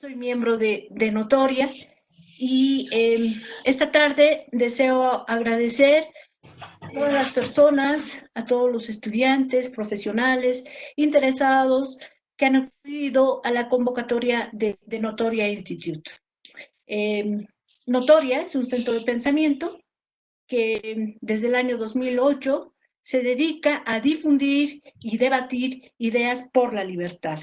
Soy miembro de Notoria y esta tarde deseo agradecer a todas las personas, a todos los estudiantes, profesionales, interesados que han acudido a la convocatoria de Notoria Institute. Notoria es un centro de pensamiento que desde el año 2008 se dedica a difundir y debatir ideas por la libertad.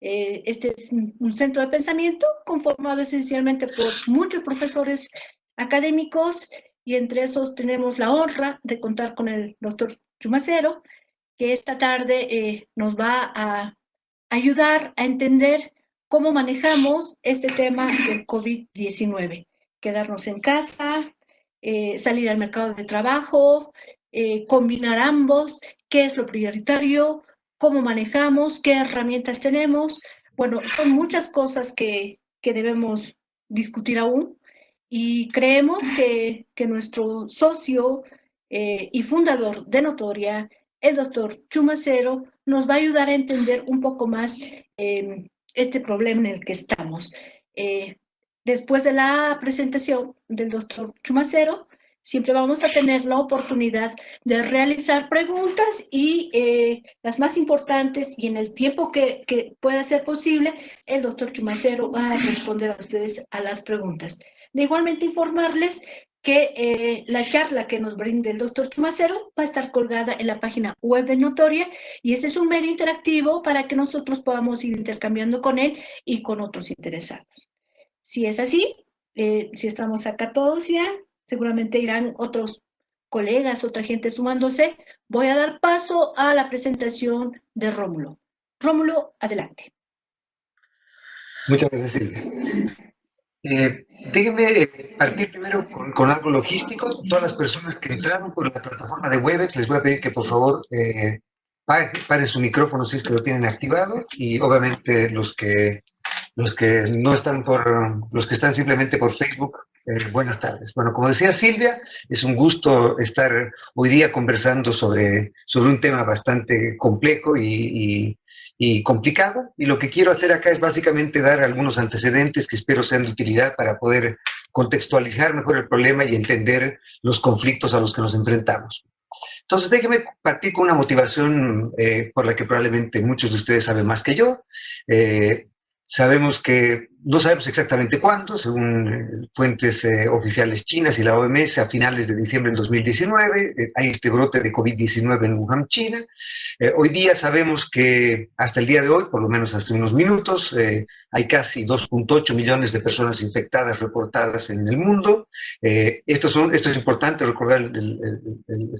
Este es un centro de pensamiento conformado esencialmente por muchos profesores académicos y entre esos tenemos la honra de contar con el doctor Chumacero, que esta tarde nos va a ayudar a entender cómo manejamos este tema del COVID-19. Quedarnos en casa, salir al mercado de trabajo, combinar ambos, qué es lo prioritario, cómo manejamos, qué herramientas tenemos. Bueno, son muchas cosas que debemos discutir aún y creemos que nuestro socio y fundador de Notoria, el doctor Chumacero, nos va a ayudar a entender un poco más este problema en el que estamos. Después de la presentación del doctor Chumacero, siempre vamos a tener la oportunidad de realizar preguntas y las más importantes y en el tiempo que pueda ser posible, el doctor Chumacero va a responder a ustedes a las preguntas. De igualmente informarles que la charla que nos brinde el doctor Chumacero va a estar colgada en la página web de Notoria y este es un medio interactivo para que nosotros podamos ir intercambiando con él y con otros interesados. Si es así, si estamos acá todos ya, seguramente irán otros colegas, otra gente sumándose. Voy a dar paso a la presentación de Rómulo. Rómulo, adelante. Muchas gracias, Silvia. Déjenme partir primero con algo logístico. Todas las personas que entraron por la plataforma de Webex, les voy a pedir que por favor paren su micrófono si es que lo tienen activado y obviamente los que no están los que están simplemente por Facebook, buenas tardes. Bueno, como decía Silvia, es un gusto estar hoy día conversando sobre un tema bastante complejo y complicado, y lo que quiero hacer acá es básicamente dar algunos antecedentes que espero sean de utilidad para poder contextualizar mejor el problema y entender los conflictos a los que nos enfrentamos. Entonces, déjenme partir con una motivación por la que probablemente muchos de ustedes saben más que yo. Sabemos que no sabemos exactamente cuándo, según fuentes oficiales chinas y la OMS, a finales de diciembre del 2019, hay este brote de COVID-19 en Wuhan, China. Hoy día sabemos que hasta el día de hoy, por lo menos hace unos minutos, hay casi 2.8 millones de personas infectadas reportadas en el mundo. Esto es importante recordar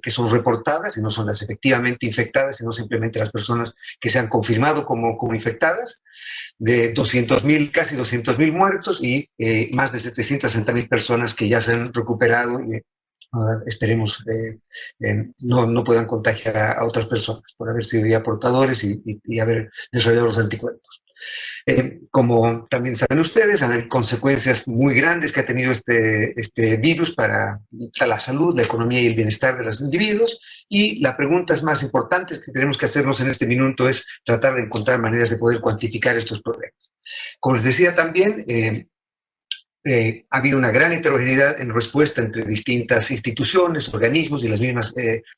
que son reportadas y no son las efectivamente infectadas, sino simplemente las personas que se han confirmado como infectadas, de 200.000, casi 200.000 muertos y más de 760.000 personas que ya se han recuperado y esperemos no puedan contagiar a otras personas por haber sido ya portadores y haber desarrollado los anticuerpos. Como también saben ustedes, hay consecuencias muy grandes que ha tenido este virus para la salud, la economía y el bienestar de los individuos, y la pregunta más importante que tenemos que hacernos en este minuto es tratar de encontrar maneras de poder cuantificar estos problemas. Como les decía también, ha habido una gran heterogeneidad en respuesta entre distintas instituciones, organismos y las mismas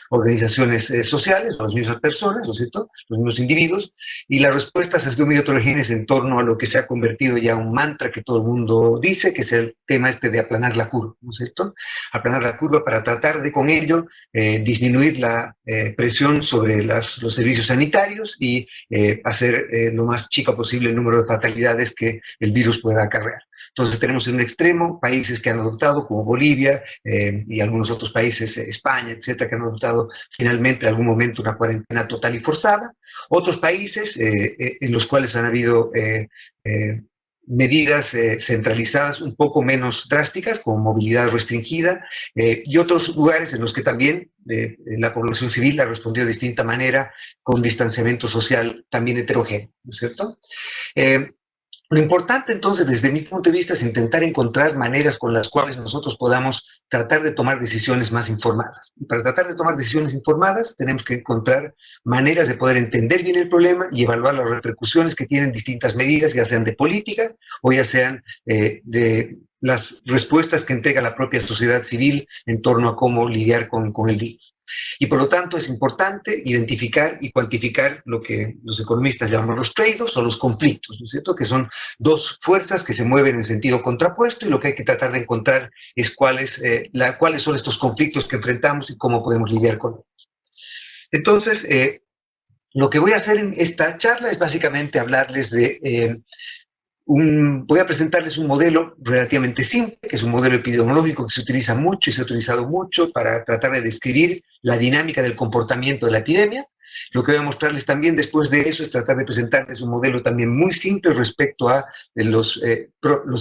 organizaciones sociales, o las mismas personas, ¿no es cierto?, los mismos individuos, y las respuestas han sido muy heterogéneas en torno a lo que se ha convertido ya en un mantra que todo el mundo dice, que es el tema de aplanar la curva, ¿no es cierto?, aplanar la curva para tratar de con ello disminuir la presión sobre los servicios sanitarios y hacer lo más chico posible el número de fatalidades que el virus pueda acarrear. Entonces tenemos en un extremo países que han adoptado, como Bolivia y algunos otros países, España, etcétera, que han adoptado finalmente en algún momento una cuarentena total y forzada. Otros países en los cuales han habido medidas centralizadas un poco menos drásticas, como movilidad restringida, y otros lugares en los que también la población civil ha respondido de distinta manera, con distanciamiento social también heterogéneo, ¿no es cierto? Lo importante entonces, desde mi punto de vista, es intentar encontrar maneras con las cuales nosotros podamos tratar de tomar decisiones más informadas. Y para tratar de tomar decisiones informadas, tenemos que encontrar maneras de poder entender bien el problema y evaluar las repercusiones que tienen distintas medidas, ya sean de política o ya sean de las respuestas que entrega la propia sociedad civil en torno a cómo lidiar con el virus. Y por lo tanto es importante identificar y cuantificar lo que los economistas llaman los trade-offs o los conflictos, ¿no es cierto? Que son dos fuerzas que se mueven en sentido contrapuesto y lo que hay que tratar de encontrar es cuáles son estos conflictos que enfrentamos y cómo podemos lidiar con ellos. Entonces, lo que voy a hacer en esta charla es básicamente hablarles de voy a presentarles un modelo relativamente simple, que es un modelo epidemiológico que se utiliza mucho y se ha utilizado mucho para tratar de describir la dinámica del comportamiento de la epidemia. Lo que voy a mostrarles también después de eso es tratar de presentarles un modelo también muy simple respecto a los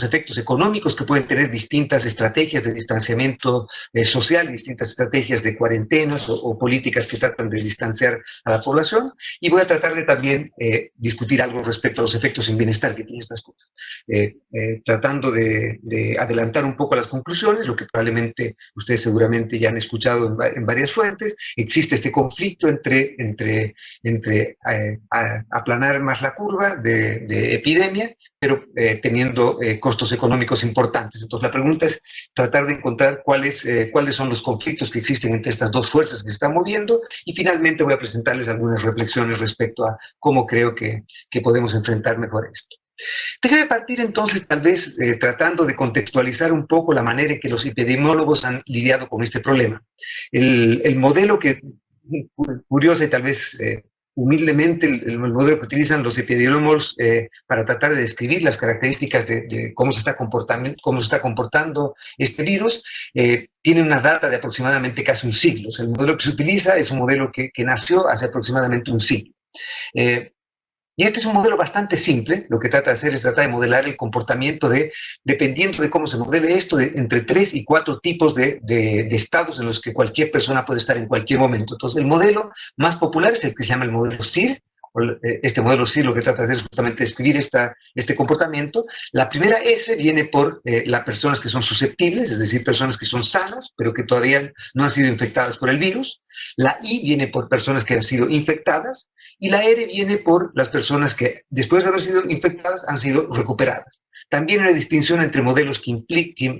efectos económicos que pueden tener distintas estrategias de distanciamiento social, distintas estrategias de cuarentenas o políticas que tratan de distanciar a la población. Y voy a tratar de también discutir algo respecto a los efectos en bienestar que tienen estas cosas. Tratando de adelantar un poco las conclusiones, lo que probablemente ustedes seguramente ya han escuchado en varias fuentes. Existe este conflicto entre aplanar más la curva de epidemia, pero teniendo costos económicos importantes. Entonces la pregunta es tratar de encontrar cuáles son los conflictos que existen entre estas dos fuerzas que se están moviendo, y finalmente voy a presentarles algunas reflexiones respecto a cómo creo que podemos enfrentar mejor esto. Déjeme partir entonces tal vez tratando de contextualizar un poco la manera en que los epidemiólogos han lidiado con este problema. El modelo que, curioso y tal vez humildemente, el modelo que utilizan los epidemiólogos para tratar de describir las características de cómo se está comportando este virus, tiene una data de aproximadamente casi un siglo. O sea, el modelo que se utiliza es un modelo que nació hace aproximadamente un siglo. Y este es un modelo bastante simple. Lo que trata de hacer es tratar de modelar el comportamiento dependiendo de cómo se modele esto, entre 3 y 4 tipos de estados en los que cualquier persona puede estar en cualquier momento. Entonces, el modelo más popular es el que se llama el modelo SIR. Este modelo SIR lo que trata de hacer es justamente describir este comportamiento. La primera S viene por las personas que son susceptibles, es decir, personas que son sanas, pero que todavía no han sido infectadas por el virus. La I viene por personas que han sido infectadas. Y la R viene por las personas que, después de haber sido infectadas, han sido recuperadas. También hay una distinción entre modelos que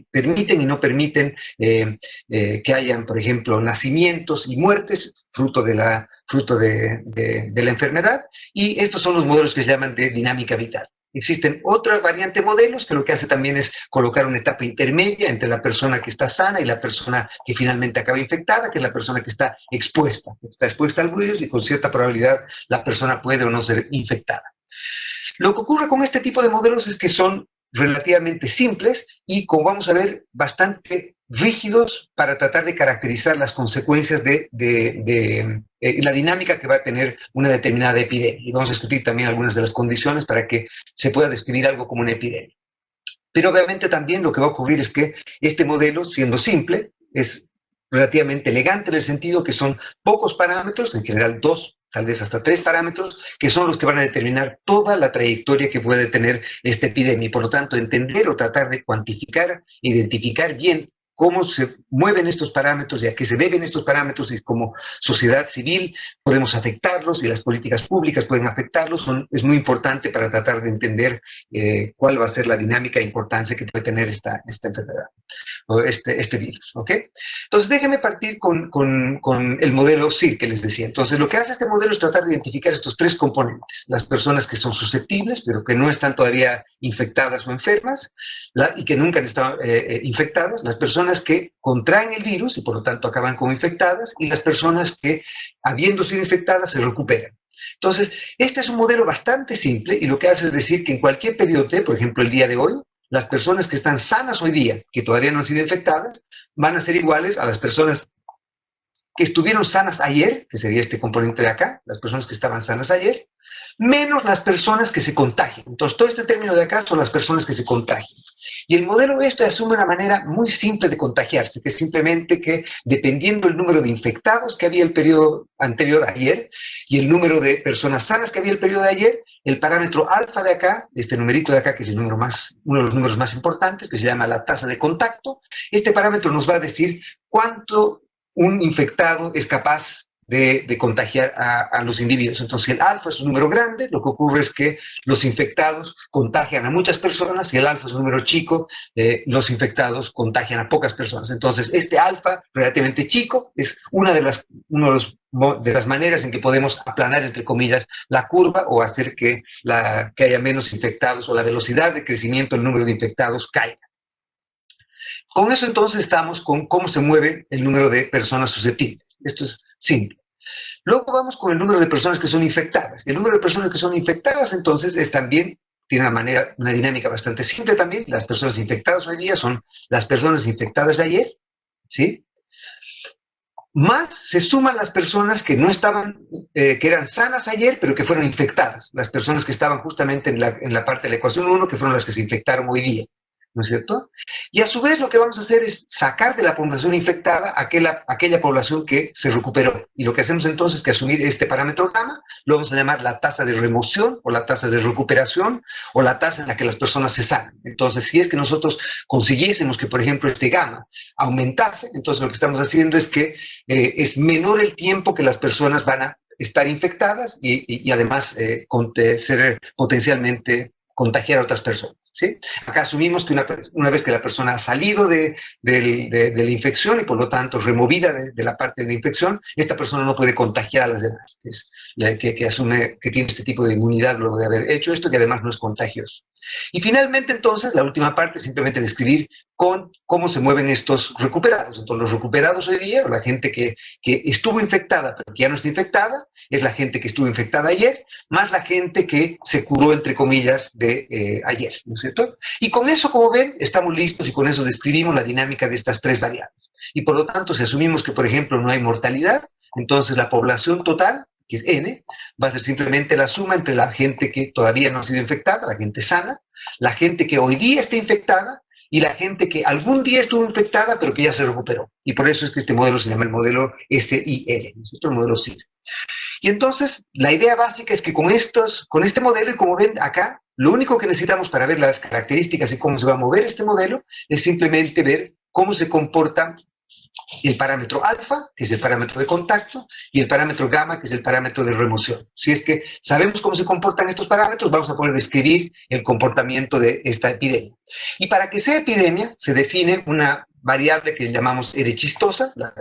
permiten y no permiten que hayan, por ejemplo, nacimientos y muertes fruto de la enfermedad, y estos son los modelos que se llaman de dinámica vital. Existen otras variantes modelos que lo que hace también es colocar una etapa intermedia entre la persona que está sana y la persona que finalmente acaba infectada, que es la persona que está expuesta al virus, y con cierta probabilidad la persona puede o no ser infectada. Lo que ocurre con este tipo de modelos es que son relativamente simples y, como vamos a ver, bastante rígidos para tratar de caracterizar las consecuencias de la dinámica que va a tener una determinada epidemia. Y vamos a discutir también algunas de las condiciones para que se pueda describir algo como una epidemia. Pero obviamente también lo que va a ocurrir es que este modelo, siendo simple, es relativamente elegante en el sentido que son pocos parámetros, en general 2, tal vez hasta 3 parámetros, que son los que van a determinar toda la trayectoria que puede tener esta epidemia. Y por lo tanto, entender o tratar de cuantificar, identificar bien cómo se mueven estos parámetros y a qué se deben estos parámetros, y como sociedad civil podemos afectarlos y las políticas públicas pueden afectarlos, es muy importante para tratar de entender cuál va a ser la dinámica e importancia que puede tener esta enfermedad o este virus, ¿ok? Entonces, déjenme partir con el modelo SIR que les decía. Entonces, lo que hace este modelo es tratar de identificar estos 3 componentes: las personas que son susceptibles, pero que no están todavía infectadas o enfermas, y que nunca han estado infectadas, las personas que contraen el virus y por lo tanto acaban como infectadas, y las personas que, habiendo sido infectadas, se recuperan. Entonces, este es un modelo bastante simple, y lo que hace es decir que en cualquier periodo T, por ejemplo el día de hoy, las personas que están sanas hoy día, que todavía no han sido infectadas, van a ser iguales a las personas que estuvieron sanas ayer, que sería este componente de acá, las personas que estaban sanas ayer, menos las personas que se contagian. Entonces, todo este término de acá son las personas que se contagian. Y el modelo este asume una manera muy simple de contagiarse, que es simplemente que, dependiendo del número de infectados que había el periodo anterior a ayer y el número de personas sanas que había el periodo de ayer, el parámetro alfa de acá, este numerito de acá, que es el número uno de los números más importantes, que se llama la tasa de contacto. Este parámetro nos va a decir cuánto un infectado es capaz de contagiar a los individuos. Entonces, si el alfa es un número grande, lo que ocurre es que los infectados contagian a muchas personas. Si el alfa es un número chico, los infectados contagian a pocas personas. Entonces, este alfa relativamente chico es una de las maneras en que podemos aplanar, entre comillas, la curva o hacer que haya menos infectados o la velocidad de crecimiento del número de infectados caiga. Con eso entonces estamos con cómo se mueve el número de personas susceptibles. Esto es simple. Luego vamos con el número de personas que son infectadas. El número de personas que son infectadas entonces es también, tiene una dinámica bastante simple también. Las personas infectadas hoy día son las personas infectadas de ayer, ¿sí? Más se suman las personas que no estaban, que eran sanas ayer, pero que fueron infectadas. Las personas que estaban justamente en la parte de la ecuación 1, que fueron las que se infectaron hoy día, ¿no es cierto? Y a su vez lo que vamos a hacer es sacar de la población infectada aquella población que se recuperó. Y lo que hacemos entonces es que asumir este parámetro gamma, lo vamos a llamar la tasa de remoción o la tasa de recuperación o la tasa en la que las personas se sanan. Entonces, si es que nosotros consiguiésemos que, por ejemplo, este gamma aumentase, entonces lo que estamos haciendo es que es menor el tiempo que las personas van a estar infectadas y además ser potencialmente contagiar a otras personas. ¿Sí? Acá asumimos que una vez que la persona ha salido de la infección y por lo tanto removida de la parte de la infección, esta persona no puede contagiar a las demás, que asume que tiene este tipo de inmunidad luego de haber hecho esto, que además no es contagioso. Y finalmente entonces, la última parte es simplemente describir cómo se mueven estos recuperados. Entonces, los recuperados hoy día, o la gente que estuvo infectada pero que ya no está infectada, es la gente que estuvo infectada ayer, más la gente que se curó, entre comillas, de ayer, ¿no es cierto? Y con eso, como ven, estamos listos y con eso describimos la dinámica de estas tres variables. Y por lo tanto, si asumimos que, por ejemplo, no hay mortalidad, entonces la población total, que es N, va a ser simplemente la suma entre la gente que todavía no ha sido infectada, la gente sana, la gente que hoy día está infectada, y la gente que algún día estuvo infectada, pero que ya se recuperó. Y por eso es que este modelo se llama el modelo SIL, ¿no es cierto? El modelo SIL. Y entonces, la idea básica es que con este modelo, y como ven acá, lo único que necesitamos para ver las características y cómo se va a mover este modelo es simplemente ver cómo se comporta el parámetro alfa, que es el parámetro de contacto, y el parámetro gamma, que es el parámetro de remoción. Si es que sabemos cómo se comportan estos parámetros, vamos a poder describir el comportamiento de esta epidemia. Y para que sea epidemia, se define una variable que llamamos R chistosa, la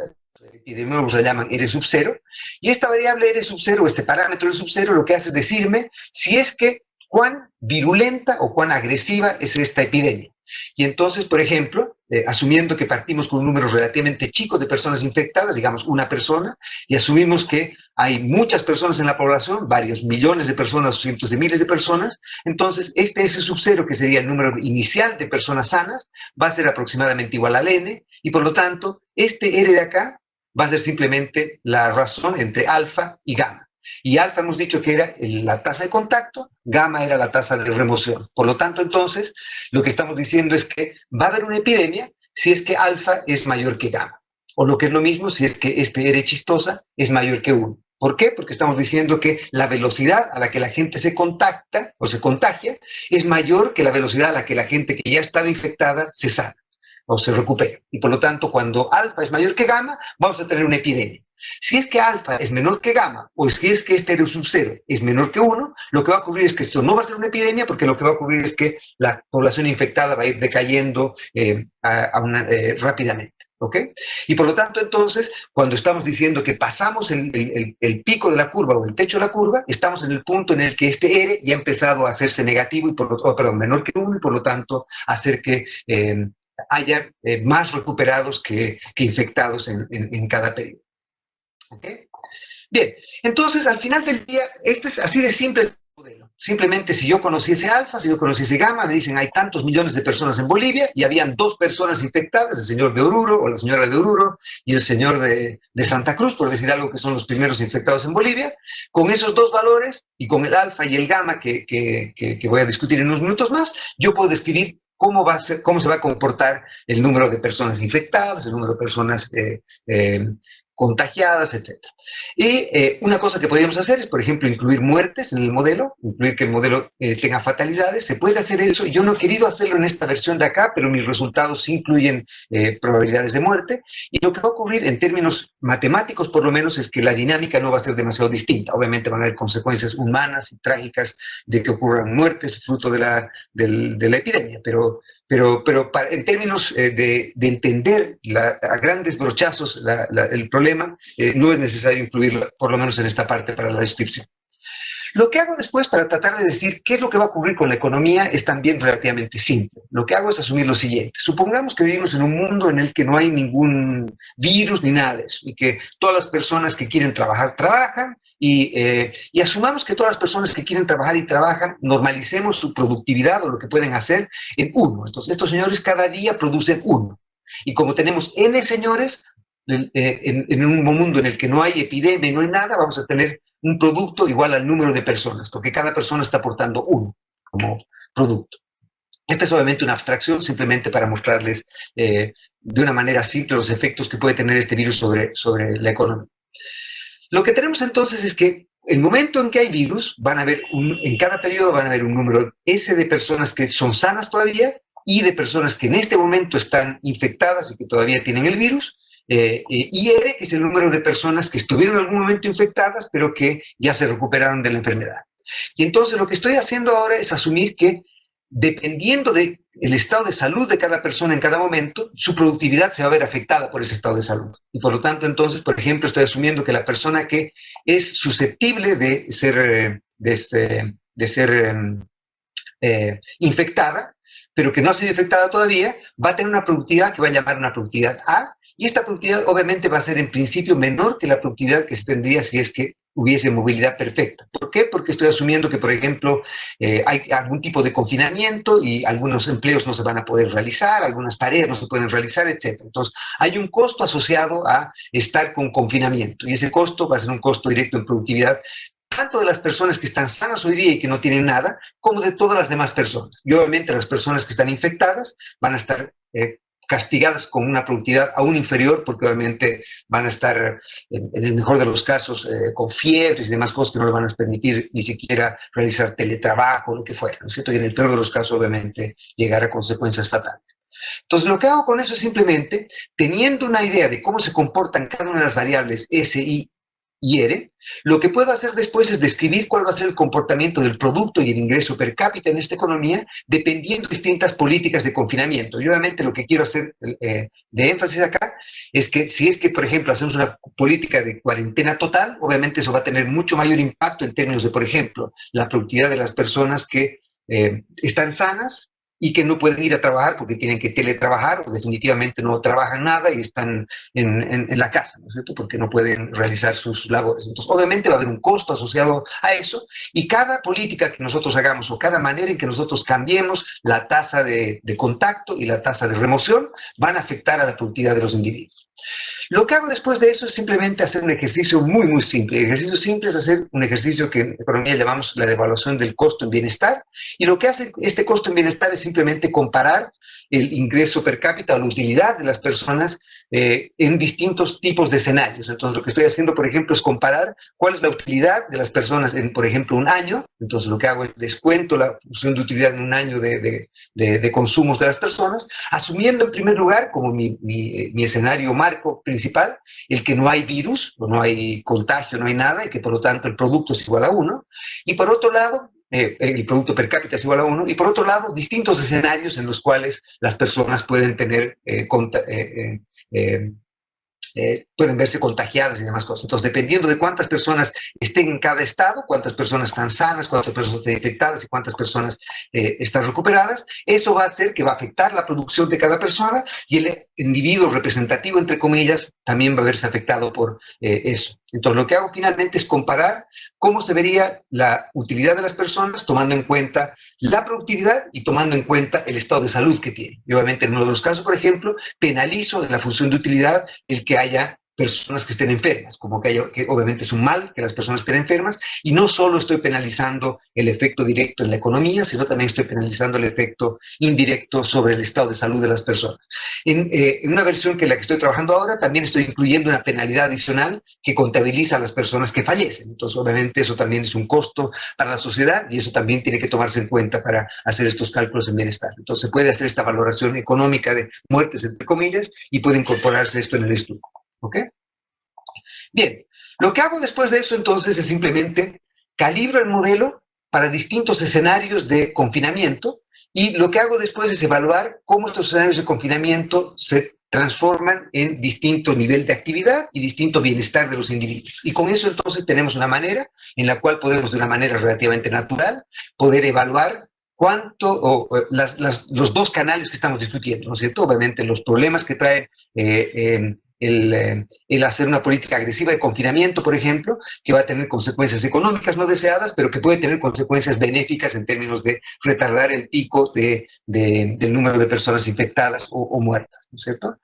epidemiólogos la llaman R sub 0, y esta variable R sub 0, este parámetro R sub 0, lo que hace es decirme si es que cuán virulenta o cuán agresiva es esta epidemia. Y entonces, por ejemplo, asumiendo que partimos con un número relativamente chico de personas infectadas, digamos una persona, y asumimos que hay muchas personas en la población, varios millones de personas, cientos de miles de personas, entonces este S sub 0, que sería el número inicial de personas sanas, va a ser aproximadamente igual al N, y por lo tanto, este R de acá va a ser simplemente la razón entre alfa y gamma. Y alfa hemos dicho que era la tasa de contacto, gamma era la tasa de remoción. Por lo tanto, entonces, lo que estamos diciendo es que va a haber una epidemia si es que alfa es mayor que gamma. O lo que es lo mismo, si es que este R chistosa es mayor que 1. ¿Por qué? Porque estamos diciendo que la velocidad a la que la gente se contacta o se contagia es mayor que la velocidad a la que la gente que ya estaba infectada se sana o se recupera. Y por lo tanto, cuando alfa es mayor que gamma, vamos a tener una epidemia. Si es que alfa es menor que gamma, o si es que este R sub 0 es menor que 1, lo que va a ocurrir es que esto no va a ser una epidemia, porque lo que va a ocurrir es que la población infectada va a ir decayendo rápidamente. ¿Ok? Y por lo tanto, entonces, cuando estamos diciendo que pasamos el pico de la curva o el techo de la curva, estamos en el punto en el que este R ya ha empezado a hacerse negativo, menor que 1, y por lo tanto hacer que haya más recuperados que infectados en cada periodo. ¿Okay? Bien, entonces al final del día, este es así de simple el modelo. Simplemente si yo conociese alfa, si yo conociese gamma, me dicen hay tantos millones de personas en Bolivia y habían 2 personas infectadas, el señor de Oruro o la señora de Oruro y el señor de Santa Cruz, por decir algo, que son los primeros infectados en Bolivia. Con esos 2 valores y con el alfa y el gamma que voy a discutir en unos minutos más, yo puedo describir cómo se va a comportar el número de personas infectadas, el número de personas contagiadas, etcétera. Y una cosa que podríamos hacer es, por ejemplo, incluir muertes en el modelo, incluir que el modelo tenga fatalidades. Se puede hacer eso. Yo no he querido hacerlo en esta versión de acá, pero mis resultados sí incluyen probabilidades de muerte. Y lo que va a ocurrir en términos matemáticos, por lo menos, es que la dinámica no va a ser demasiado distinta. Obviamente van a haber consecuencias humanas y trágicas de que ocurran muertes fruto de la epidemia, pero en términos de entender a grandes brochazos el problema, no es necesario incluirlo, por lo menos en esta parte, para la descripción. Lo que hago después para tratar de decir qué es lo que va a ocurrir con la economía es también relativamente simple. Lo que hago es asumir lo siguiente. Supongamos que vivimos en un mundo en el que no hay ningún virus ni nada de eso, y que todas las personas que quieren trabajar, trabajan, y asumamos que todas las personas que quieren trabajar y trabajan, normalicemos su productividad o lo que pueden hacer en uno. Entonces, estos señores cada día producen uno. Y como tenemos N señores, en un mundo en el que no hay epidemia y no hay nada, vamos a tener un producto igual al número de personas, porque cada persona está aportando uno como producto. Esta es obviamente una abstracción, simplemente para mostrarles de una manera simple los efectos que puede tener este virus sobre la economía. Lo que tenemos entonces es que el momento en que hay virus, en cada periodo van a haber un número S de personas que son sanas todavía y de personas que en este momento están infectadas y que todavía tienen el virus, y R, que es el número de personas que estuvieron en algún momento infectadas, pero que ya se recuperaron de la enfermedad. Y entonces lo que estoy haciendo ahora es asumir que, dependiendo del estado de salud de cada persona en cada momento, su productividad se va a ver afectada por ese estado de salud. Y por lo tanto, entonces, por ejemplo, estoy asumiendo que la persona que es susceptible de ser infectada, pero que no ha sido infectada todavía, va a tener una productividad que va a llamar una productividad A, y esta productividad obviamente va a ser en principio menor que la productividad que se tendría si es que hubiese movilidad perfecta. ¿Por qué? Porque estoy asumiendo que, por ejemplo, hay algún tipo de confinamiento y algunos empleos no se van a poder realizar, algunas tareas no se pueden realizar, etc. Entonces, hay un costo asociado a estar con confinamiento, y ese costo va a ser un costo directo en productividad, tanto de las personas que están sanas hoy día y que no tienen nada, como de todas las demás personas. Y obviamente las personas que están infectadas van a estar castigadas con una productividad aún inferior, porque obviamente van a estar, en el mejor de los casos, con fiebres y demás cosas que no les van a permitir ni siquiera realizar teletrabajo, lo que fuera, ¿no es cierto? Y en el peor de los casos, obviamente, llegar a consecuencias fatales. Entonces, lo que hago con eso es simplemente, teniendo una idea de cómo se comportan cada una de las variables S, I y R, lo que puedo hacer después es describir cuál va a ser el comportamiento del producto y el ingreso per cápita en esta economía, dependiendo de distintas políticas de confinamiento. Y obviamente lo que quiero hacer de énfasis acá es que si es que, por ejemplo, hacemos una política de cuarentena total, obviamente eso va a tener mucho mayor impacto en términos de, por ejemplo, la productividad de las personas que están sanas y que no pueden ir a trabajar porque tienen que teletrabajar o definitivamente no trabajan nada y están en la casa, ¿no es cierto? Porque no pueden realizar sus labores. Entonces, obviamente va a haber un costo asociado a eso, y cada política que nosotros hagamos o cada manera en que nosotros cambiemos la tasa de contacto y la tasa de remoción van a afectar a la productividad de los individuos. Lo que hago después de eso es simplemente hacer un ejercicio muy, muy simple. El ejercicio simple es hacer un ejercicio que en economía llamamos la devaluación del costo en bienestar, y lo que hace este costo en bienestar es simplemente comparar el ingreso per cápita o la utilidad de las personas en distintos tipos de escenarios. Entonces, lo que estoy haciendo, por ejemplo, es comparar cuál es la utilidad de las personas en, por ejemplo, un año. Entonces, lo que hago es descuento la función de utilidad en un año de consumos de las personas, asumiendo en primer lugar, como mi escenario marco principal, el que no hay virus, o no hay contagio, no hay nada, y que por lo tanto el producto es igual a 1. Y por otro lado, el producto per cápita es igual a 1, y por otro lado, distintos escenarios en los cuales las personas pueden tener pueden verse contagiadas y demás cosas. Entonces, dependiendo de cuántas personas estén en cada estado, cuántas personas están sanas, cuántas personas están infectadas y cuántas personas están recuperadas, eso va a hacer que va a afectar la producción de cada persona, y el individuo representativo, entre comillas, también va a verse afectado por eso. Entonces, lo que hago finalmente es comparar cómo se vería la utilidad de las personas tomando en cuenta la productividad y tomando en cuenta el estado de salud que tienen. Y obviamente, en uno de los casos, por ejemplo, penalizo de la función de utilidad el que haya personas que estén enfermas, como que obviamente es un mal que las personas estén enfermas, y no solo estoy penalizando el efecto directo en la economía, sino también estoy penalizando el efecto indirecto sobre el estado de salud de las personas. En una versión que la que estoy trabajando ahora, también estoy incluyendo una penalidad adicional que contabiliza a las personas que fallecen. Entonces, obviamente, eso también es un costo para la sociedad y eso también tiene que tomarse en cuenta para hacer estos cálculos en bienestar. Entonces, se puede hacer esta valoración económica de muertes, entre comillas, y puede incorporarse esto en el estudio. ¿Ok? Bien, lo que hago después de eso entonces es simplemente calibro el modelo para distintos escenarios de confinamiento y lo que hago después es evaluar cómo estos escenarios de confinamiento se transforman en distinto nivel de actividad y distinto bienestar de los individuos. Y con eso entonces tenemos una manera en la cual podemos de una manera relativamente natural poder evaluar los dos canales que estamos discutiendo, ¿no es cierto? Obviamente los problemas que trae el hacer una política agresiva de confinamiento, por ejemplo, que va a tener consecuencias económicas no deseadas, pero que puede tener consecuencias benéficas en términos de retardar el pico del número de personas infectadas o muertas, ¿no es cierto?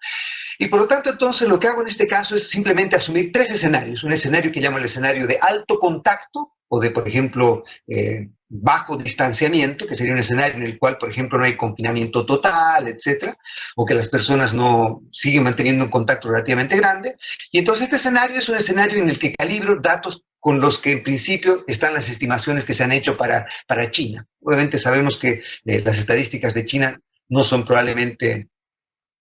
Y por lo tanto, entonces, lo que hago en este caso es simplemente asumir tres escenarios. Un escenario que llamo el escenario de alto contacto o de, por ejemplo, bajo distanciamiento, que sería un escenario en el cual, por ejemplo, no hay confinamiento total, etcétera, o que las personas no siguen manteniendo un contacto relativamente grande. Y entonces este escenario es un escenario en el que calibro datos con los que en principio están las estimaciones que se han hecho para China. Obviamente sabemos que las estadísticas de China no son probablemente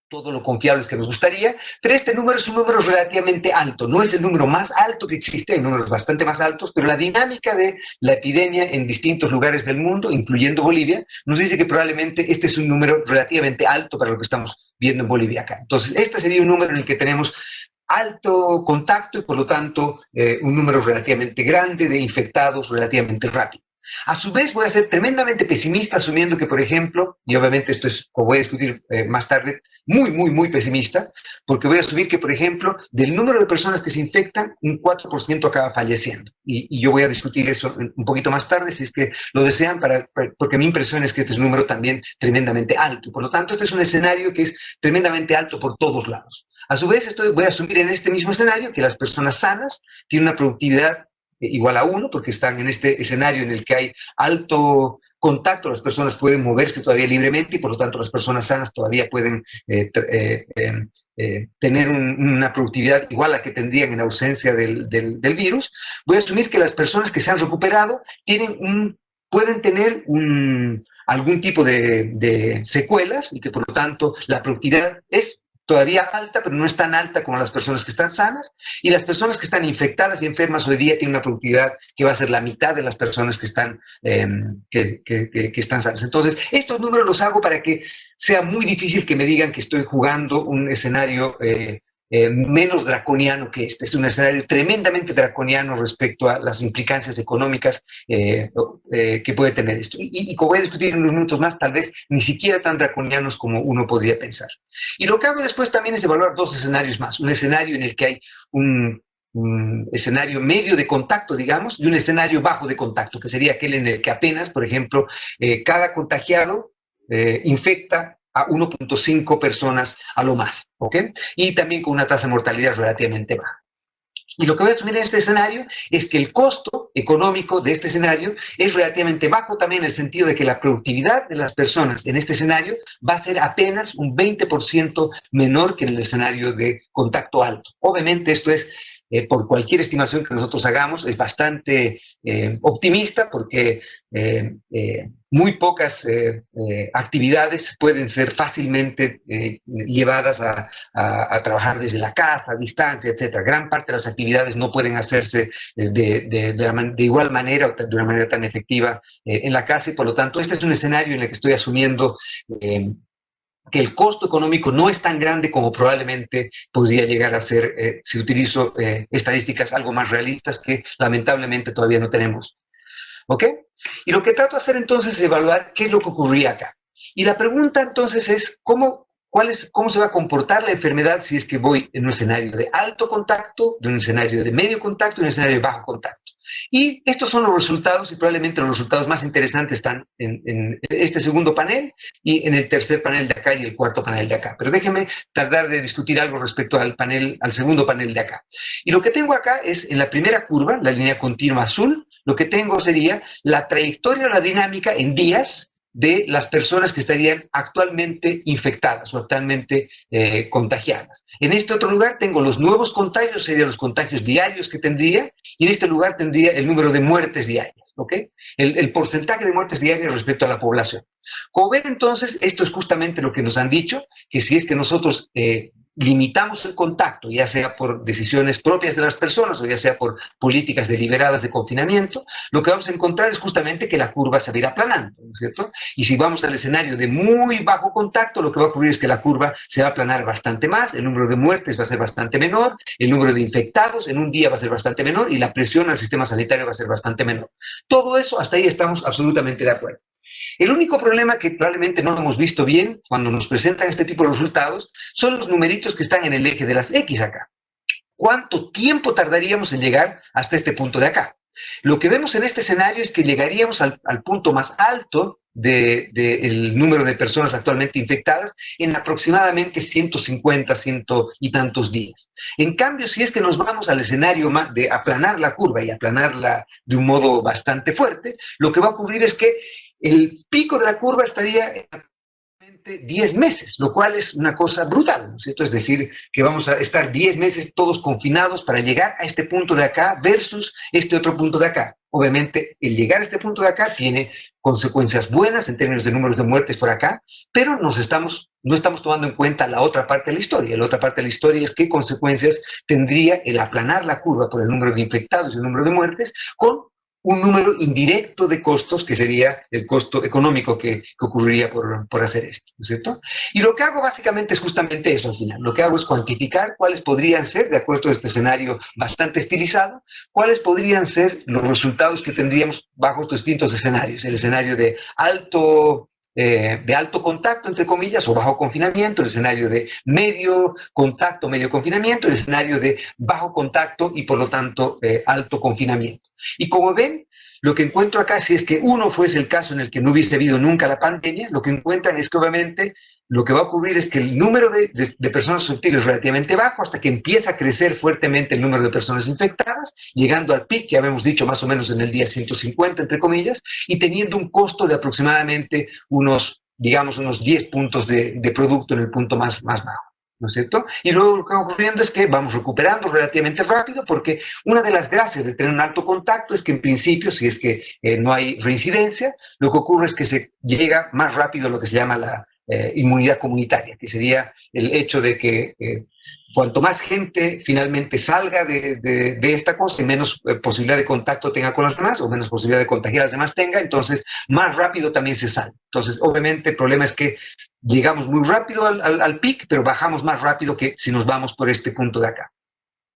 todo lo confiables que nos gustaría, pero este número es un número relativamente alto, no es el número más alto que existe, hay números bastante más altos, pero la dinámica de la epidemia en distintos lugares del mundo, incluyendo Bolivia, nos dice que probablemente este es un número relativamente alto para lo que estamos viendo en Bolivia acá. Entonces, este sería un número en el que tenemos alto contacto y por lo tanto un número relativamente grande de infectados relativamente rápido. A su vez, voy a ser tremendamente pesimista, asumiendo que, por ejemplo, y obviamente esto es, como voy a discutir más tarde, muy pesimista, porque voy a asumir que, por ejemplo, del número de personas que se infectan, un 4% acaba falleciendo. Y yo voy a discutir eso un poquito más tarde, si es que lo desean, porque mi impresión es que este es un número también tremendamente alto. Por lo tanto, este es un escenario que es tremendamente alto por todos lados. A su vez, voy a asumir en este mismo escenario que las personas sanas tienen una productividad igual a 1, porque están en este escenario en el que hay alto contacto, las personas pueden moverse todavía libremente y por lo tanto las personas sanas todavía pueden tener una productividad igual a la que tendrían en ausencia del virus. Voy a asumir que las personas que se han recuperado pueden tener algún tipo de secuelas y que por lo tanto la productividad es todavía alta, pero no es tan alta como las personas que están sanas, y las personas que están infectadas y enfermas hoy día tienen una productividad que va a ser la mitad de las personas que están sanas. Entonces, estos números los hago para que sea muy difícil que me digan que estoy jugando un escenario menos draconiano que este. Es un escenario tremendamente draconiano respecto a las implicancias económicas que puede tener esto. Y como voy a discutir en unos minutos más, tal vez ni siquiera tan draconianos como uno podría pensar. Y lo que hago después también es evaluar dos escenarios más. Un escenario en el que hay un escenario medio de contacto, digamos, y un escenario bajo de contacto, que sería aquel en el que apenas, por ejemplo, cada contagiado infecta a 1.5 personas a lo más, ¿ok? Y también con una tasa de mortalidad relativamente baja. Y lo que voy a asumir en este escenario es que el costo económico de este escenario es relativamente bajo también en el sentido de que la productividad de las personas en este escenario va a ser apenas un 20% menor que en el escenario de contacto alto. Obviamente esto es por cualquier estimación que nosotros hagamos, es bastante optimista porque muy pocas actividades pueden ser fácilmente llevadas a trabajar desde la casa, a distancia, etc. Gran parte de las actividades no pueden hacerse de igual manera o de una manera tan efectiva en la casa y por lo tanto este es un escenario en el que estoy asumiendo que el costo económico no es tan grande como probablemente podría llegar a ser si utilizo estadísticas algo más realistas que lamentablemente todavía no tenemos. ¿Ok? Y lo que trato de hacer entonces es evaluar qué es lo que ocurría acá. Y la pregunta entonces es cómo se va a comportar la enfermedad si es que voy en un escenario de alto contacto, de un escenario de medio contacto y un escenario de bajo contacto. Y estos son los resultados, y probablemente los resultados más interesantes están en este segundo panel y en el tercer panel de acá y el cuarto panel de acá. Pero déjenme tratar de discutir algo respecto al segundo panel de acá. Y lo que tengo acá es, en la primera curva, la línea continua azul, lo que tengo sería la trayectoria o la dinámica en días de las personas que estarían actualmente infectadas o actualmente contagiadas. En este otro lugar tengo los nuevos contagios, serían los contagios diarios que tendría, y en este lugar tendría el número de muertes diarias, ¿ok? El porcentaje de muertes diarias respecto a la población. Como ven, entonces, esto es justamente lo que nos han dicho, que si es que nosotros limitamos el contacto, ya sea por decisiones propias de las personas o ya sea por políticas deliberadas de confinamiento, lo que vamos a encontrar es justamente que la curva se va a ir aplanando, ¿no es cierto? Y si vamos al escenario de muy bajo contacto, lo que va a ocurrir es que la curva se va a aplanar bastante más, el número de muertes va a ser bastante menor, el número de infectados en un día va a ser bastante menor y la presión al sistema sanitario va a ser bastante menor. Todo eso, hasta ahí estamos absolutamente de acuerdo. El único problema que probablemente no lo hemos visto bien cuando nos presentan este tipo de resultados son los numeritos que están en el eje de las X acá. ¿Cuánto tiempo tardaríamos en llegar hasta este punto de acá? Lo que vemos en este escenario es que llegaríamos al punto más alto del número de personas actualmente infectadas en aproximadamente 150, ciento y tantos días. En cambio, si es que nos vamos al escenario de aplanar la curva y aplanarla de un modo bastante fuerte, lo que va a ocurrir es que el pico de la curva estaría en 10 meses, lo cual es una cosa brutal, ¿no es cierto? Es decir, que vamos a estar 10 meses todos confinados para llegar a este punto de acá versus este otro punto de acá. Obviamente, el llegar a este punto de acá tiene consecuencias buenas en términos de números de muertes por acá, pero no estamos tomando en cuenta la otra parte de la historia. La otra parte de la historia es qué consecuencias tendría el aplanar la curva por el número de infectados y el número de muertes con un número indirecto de costos, que sería el costo económico que ocurriría por hacer esto, ¿no es cierto? Y lo que hago básicamente es justamente eso al final. Lo que hago es cuantificar cuáles podrían ser, de acuerdo a este escenario bastante estilizado, cuáles podrían ser los resultados que tendríamos bajo estos distintos escenarios. El escenario de alto contacto, entre comillas, o bajo confinamiento, el escenario de medio contacto, medio confinamiento, el escenario de bajo contacto y, por lo tanto, alto confinamiento. Y como ven, lo que encuentro acá, si es que uno fuese el caso en el que no hubiese habido nunca la pandemia, lo que encuentran es que obviamente lo que va a ocurrir es que el número de personas susceptibles es relativamente bajo hasta que empieza a crecer fuertemente el número de personas infectadas, llegando al pic, que habíamos dicho más o menos en el día 150, entre comillas, y teniendo un costo de aproximadamente unos 10 puntos de producto en el punto más bajo, ¿no es cierto? Y luego lo que va ocurriendo es que vamos recuperando relativamente rápido, porque una de las gracias de tener un alto contacto es que en principio, si es que no hay reincidencia, lo que ocurre es que se llega más rápido a lo que se llama la inmunidad comunitaria, que sería el hecho de que cuanto más gente finalmente salga de esta cosa y menos posibilidad de contacto tenga con los demás, o menos posibilidad de contagiar a los demás tenga, entonces más rápido también se sale. Entonces, obviamente, el problema es que llegamos muy rápido al pic, pero bajamos más rápido que si nos vamos por este punto de acá.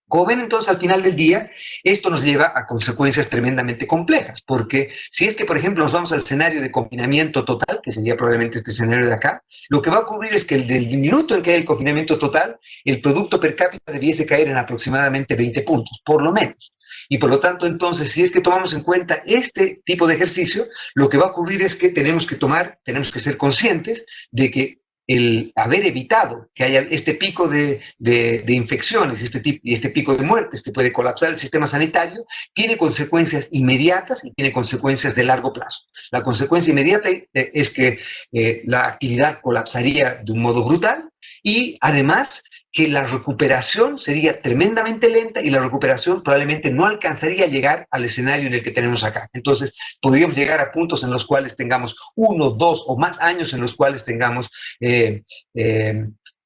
Como ven, entonces, al final del día, esto nos lleva a consecuencias tremendamente complejas, porque si es que, por ejemplo, nos vamos al escenario de confinamiento total, que sería probablemente este escenario de acá, lo que va a ocurrir es que del minuto en que hay el confinamiento total, el producto per cápita debiese caer en aproximadamente 20 puntos, por lo menos. Y por lo tanto, entonces, si es que tomamos en cuenta este tipo de ejercicio, lo que va a ocurrir es que tenemos que ser conscientes de que el haber evitado que haya este pico de infecciones, este pico de muertes que puede colapsar el sistema sanitario, tiene consecuencias inmediatas y tiene consecuencias de largo plazo. La consecuencia inmediata es que la actividad colapsaría de un modo brutal y además que la recuperación sería tremendamente lenta y la recuperación probablemente no alcanzaría a llegar al escenario en el que tenemos acá. Entonces, podríamos llegar a puntos en los cuales tengamos 1, 2 o más años en los cuales tengamos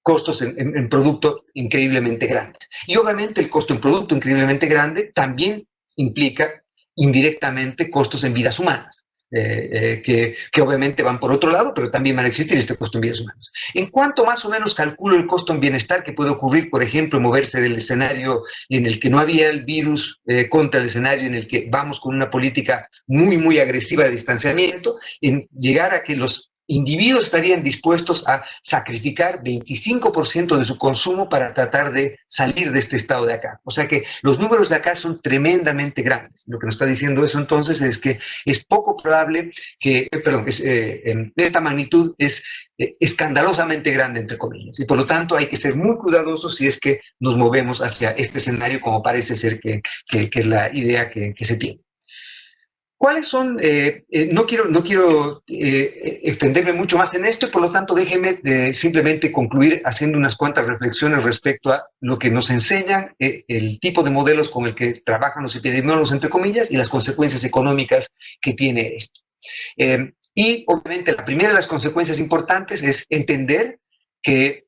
costos en producto increíblemente grandes. Y obviamente el costo en producto increíblemente grande también implica indirectamente costos en vidas humanas. Que obviamente van por otro lado, pero también van a existir este costo en vidas humanas. En cuanto más o menos calculo el costo en bienestar que puede ocurrir, por ejemplo, moverse del escenario en el que no había el virus contra el escenario en el que vamos con una política muy, muy agresiva de distanciamiento, en llegar a que los individuos estarían dispuestos a sacrificar 25% de su consumo para tratar de salir de este estado de acá. O sea que los números de acá son tremendamente grandes. Lo que nos está diciendo eso entonces es que es poco probable que, esta magnitud es escandalosamente grande, entre comillas, y por lo tanto hay que ser muy cuidadosos si es que nos movemos hacia este escenario como parece ser que es la idea que se tiene. ¿Cuáles son? No quiero extenderme mucho más en esto y por lo tanto déjenme simplemente concluir haciendo unas cuantas reflexiones respecto a lo que nos enseñan el tipo de modelos con el que trabajan los epidemiólogos, entre comillas, y las consecuencias económicas que tiene esto. Y obviamente la primera de las consecuencias importantes es entender que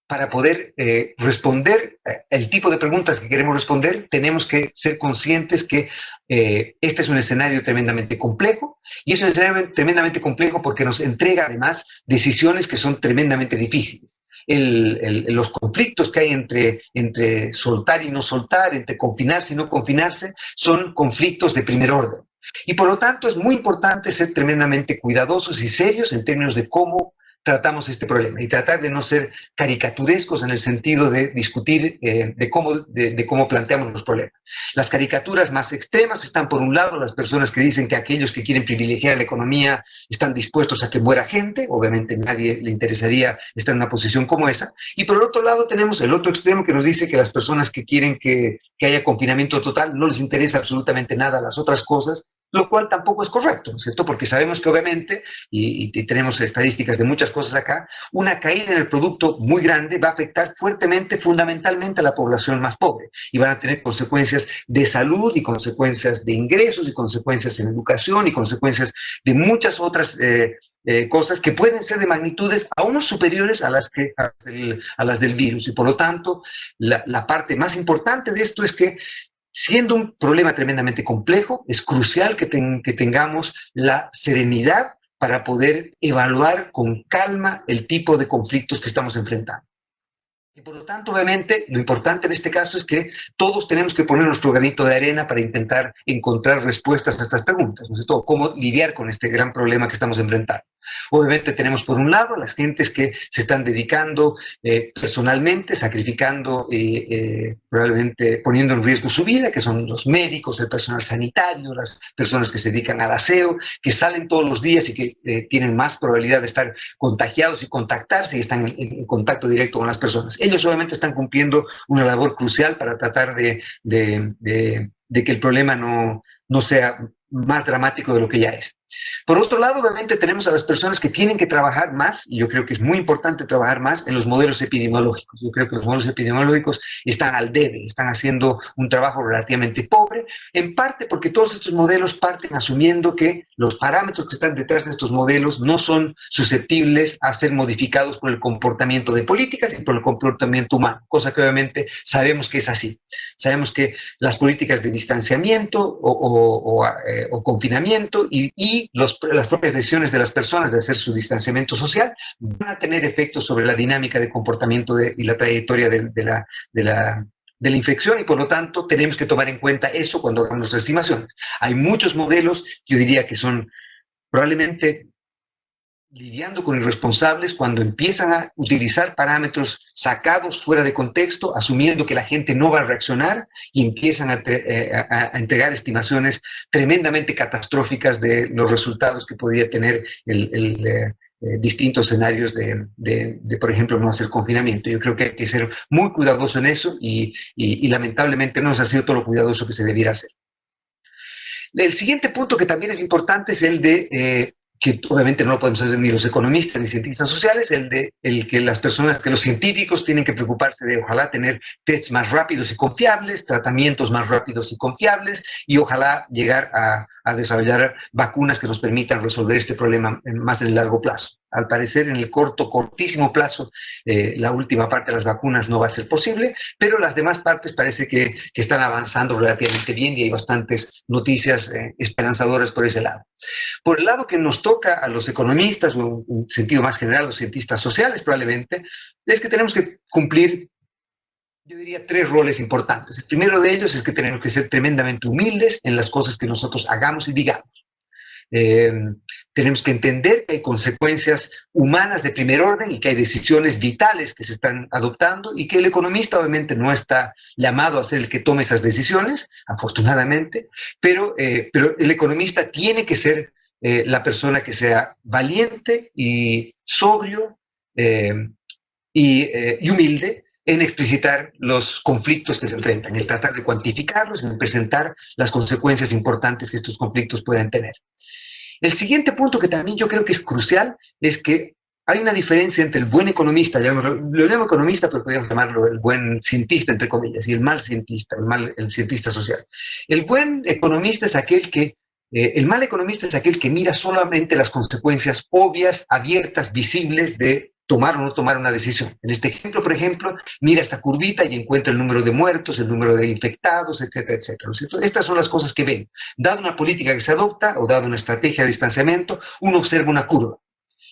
para poder responder el tipo de preguntas que queremos responder, tenemos que ser conscientes que este es un escenario tremendamente complejo, y es un escenario tremendamente complejo porque nos entrega además decisiones que son tremendamente difíciles. Los conflictos que hay entre soltar y no soltar, entre confinarse y no confinarse, son conflictos de primer orden. Y por lo tanto es muy importante ser tremendamente cuidadosos y serios en términos de cómo tratamos este problema y tratar de no ser caricaturescos en el sentido de discutir de cómo planteamos los problemas. Las caricaturas más extremas están por un lado las personas que dicen que aquellos que quieren privilegiar la economía están dispuestos a que muera gente, obviamente a nadie le interesaría estar en una posición como esa, y por el otro lado tenemos el otro extremo que nos dice que las personas que quieren que haya confinamiento total no les interesa absolutamente nada las otras cosas, lo cual tampoco es correcto, ¿no es cierto? Porque sabemos que obviamente, y tenemos estadísticas de muchas cosas acá, una caída en el producto muy grande va a afectar fuertemente, fundamentalmente a la población más pobre, y van a tener consecuencias de salud y consecuencias de ingresos y consecuencias en educación y consecuencias de muchas otras cosas que pueden ser de magnitudes aún superiores a las del virus, y por lo tanto la parte más importante de esto es que siendo un problema tremendamente complejo, es crucial que tengamos la serenidad para poder evaluar con calma el tipo de conflictos que estamos enfrentando. Y por lo tanto, obviamente, lo importante en este caso es que todos tenemos que poner nuestro granito de arena para intentar encontrar respuestas a estas preguntas, ¿no es cierto? Cómo lidiar con este gran problema que estamos enfrentando. Obviamente tenemos por un lado las gentes que se están dedicando personalmente, sacrificando, probablemente poniendo en riesgo su vida, que son los médicos, el personal sanitario, las personas que se dedican al aseo, que salen todos los días y que tienen más probabilidad de estar contagiados y contactarse y están en contacto directo con las personas. Ellos obviamente están cumpliendo una labor crucial para tratar de que el problema no sea más dramático de lo que ya es. Por otro lado, obviamente tenemos a las personas que tienen que trabajar más, y yo creo que es muy importante trabajar más en los modelos epidemiológicos. Yo creo que los modelos epidemiológicos están al debe, están haciendo un trabajo relativamente pobre, en parte porque todos estos modelos parten asumiendo que los parámetros que están detrás de estos modelos no son susceptibles a ser modificados por el comportamiento de políticas y por el comportamiento humano, cosa que obviamente sabemos que es así. Sabemos que las políticas de distanciamiento o confinamiento y las propias decisiones de las personas de hacer su distanciamiento social van a tener efectos sobre la dinámica de comportamiento y la trayectoria de la infección, y por lo tanto tenemos que tomar en cuenta eso cuando hagamos nuestras estimaciones. Hay muchos modelos, yo diría que son probablemente lidiando con irresponsables cuando empiezan a utilizar parámetros sacados fuera de contexto, asumiendo que la gente no va a reaccionar, y empiezan a entregar estimaciones tremendamente catastróficas de los resultados que podría tener distintos escenarios de, por ejemplo, no hacer confinamiento. Yo creo que hay que ser muy cuidadoso en eso y lamentablemente no se ha sido todo lo cuidadoso que se debiera hacer. El siguiente punto que también es importante es el de que obviamente no lo podemos hacer ni los economistas ni cientistas sociales, el que los científicos tienen que preocuparse de ojalá tener tests más rápidos y confiables, tratamientos más rápidos y confiables, y ojalá llegar a desarrollar vacunas que nos permitan resolver este problema más en el largo plazo. Al parecer, en el cortísimo plazo, la última parte de las vacunas no va a ser posible, pero las demás partes parece que están avanzando relativamente bien y hay bastantes noticias esperanzadoras por ese lado. Por el lado que nos toca a los economistas, o en un sentido más general, los cientistas sociales probablemente, es que tenemos que cumplir, yo diría, 3 roles importantes. El primero de ellos es que tenemos que ser tremendamente humildes en las cosas que nosotros hagamos y digamos. tenemos que entender que hay consecuencias humanas de primer orden y que hay decisiones vitales que se están adoptando y que el economista obviamente no está llamado a ser el que tome esas decisiones, afortunadamente, pero el economista tiene que ser la persona que sea valiente y sobrio y humilde en explicitar los conflictos que se enfrentan, en tratar de cuantificarlos, en presentar las consecuencias importantes que estos conflictos puedan tener. El siguiente punto que también yo creo que es crucial es que hay una diferencia entre el buen economista, lo llamo economista, pero podríamos llamarlo el buen cientista, entre comillas, y el mal cientista, el cientista social. El buen economista es aquel que, el mal economista es aquel que mira solamente las consecuencias obvias, abiertas, visibles de tomar o no tomar una decisión. En este ejemplo, por ejemplo, mira esta curvita y encuentra el número de muertos, el número de infectados, etcétera, etcétera, ¿no es cierto? Estas son las cosas que ven. Dada una política que se adopta o dada una estrategia de distanciamiento, uno observa una curva.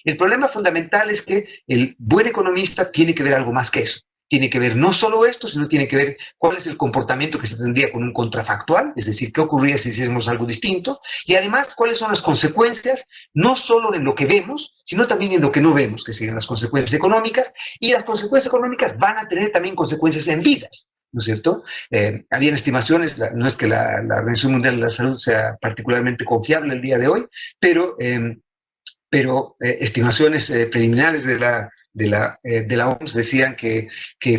El problema fundamental es que el buen economista tiene que ver algo más que eso. Tiene que ver no solo esto, sino tiene que ver cuál es el comportamiento que se tendría con un contrafactual, es decir, qué ocurría si hiciésemos algo distinto, y además cuáles son las consecuencias, no solo en lo que vemos, sino también en lo que no vemos, que serían las consecuencias económicas, y las consecuencias económicas van a tener también consecuencias en vidas, ¿no es cierto? Habían estimaciones, no es que la Organización Mundial de la Salud sea particularmente confiable el día de hoy, pero estimaciones preliminares de la OMS decían que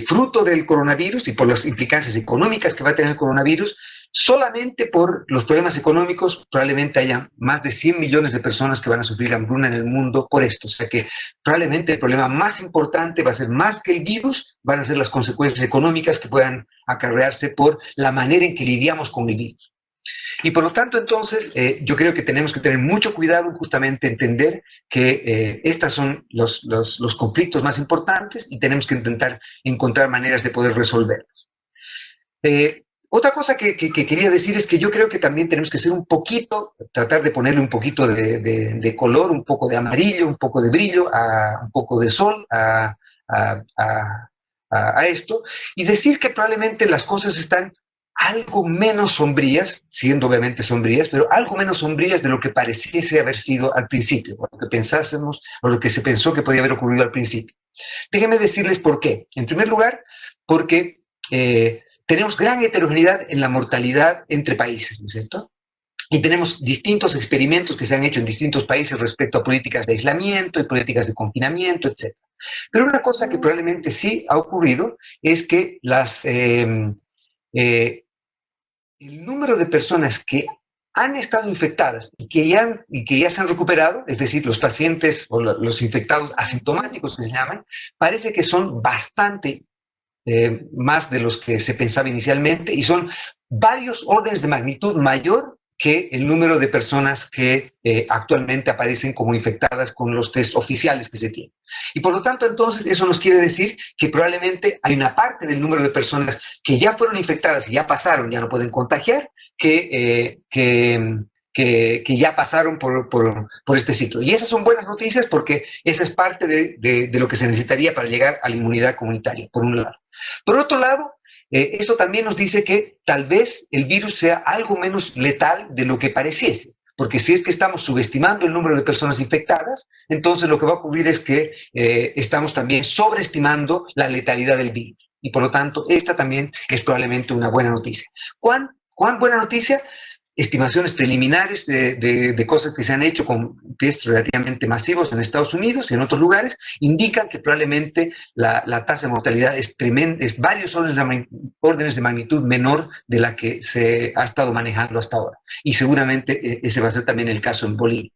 fruto del coronavirus y por las implicancias económicas que va a tener el coronavirus, solamente por los problemas económicos probablemente haya más de 100 millones de personas que van a sufrir hambruna en el mundo por esto. O sea que probablemente el problema más importante va a ser más que el virus, van a ser las consecuencias económicas que puedan acarrearse por la manera en que lidiamos con el virus. Y por lo tanto, entonces, yo creo que tenemos que tener mucho cuidado en justamente entender que estos son los conflictos más importantes y tenemos que intentar encontrar maneras de poder resolverlos. Otra cosa que quería decir es que yo creo que también tenemos que ser un poquito, tratar de ponerle un poquito de color, un poco de amarillo, un poco de brillo, un poco de sol a esto, y decir que probablemente las cosas están algo menos sombrías, siendo obviamente sombrías, pero algo menos sombrías de lo que pareciese haber sido al principio, o lo que pensásemos, o lo que se pensó que podía haber ocurrido al principio. Déjenme decirles por qué. En primer lugar, porque tenemos gran heterogeneidad en la mortalidad entre países, ¿no es cierto? Y tenemos distintos experimentos que se han hecho en distintos países respecto a políticas de aislamiento y políticas de confinamiento, etc. Pero una cosa que probablemente sí ha ocurrido es que el número de personas que han estado infectadas y que ya se han recuperado, es decir, los pacientes o los infectados asintomáticos que se llaman, parece que son bastante más de los que se pensaba inicialmente y son varios órdenes de magnitud mayor que el número de personas que actualmente aparecen como infectadas con los test oficiales que se tienen. Y por lo tanto, entonces, eso nos quiere decir que probablemente hay una parte del número de personas que ya fueron infectadas y ya pasaron, ya no pueden contagiar, que ya pasaron por este ciclo. Y esas son buenas noticias porque esa es parte de lo que se necesitaría para llegar a la inmunidad comunitaria, por un lado. Por otro lado, esto también nos dice que tal vez el virus sea algo menos letal de lo que pareciese, porque si es que estamos subestimando el número de personas infectadas, entonces lo que va a ocurrir es que estamos también sobreestimando la letalidad del virus. Y por lo tanto, esta también es probablemente una buena noticia. ¿Cuán buena noticia? Estimaciones preliminares de cosas que se han hecho con test relativamente masivos en Estados Unidos y en otros lugares indican que probablemente la tasa de mortalidad es varios órdenes de magnitud menor de la que se ha estado manejando hasta ahora. Y seguramente ese va a ser también el caso en Bolivia.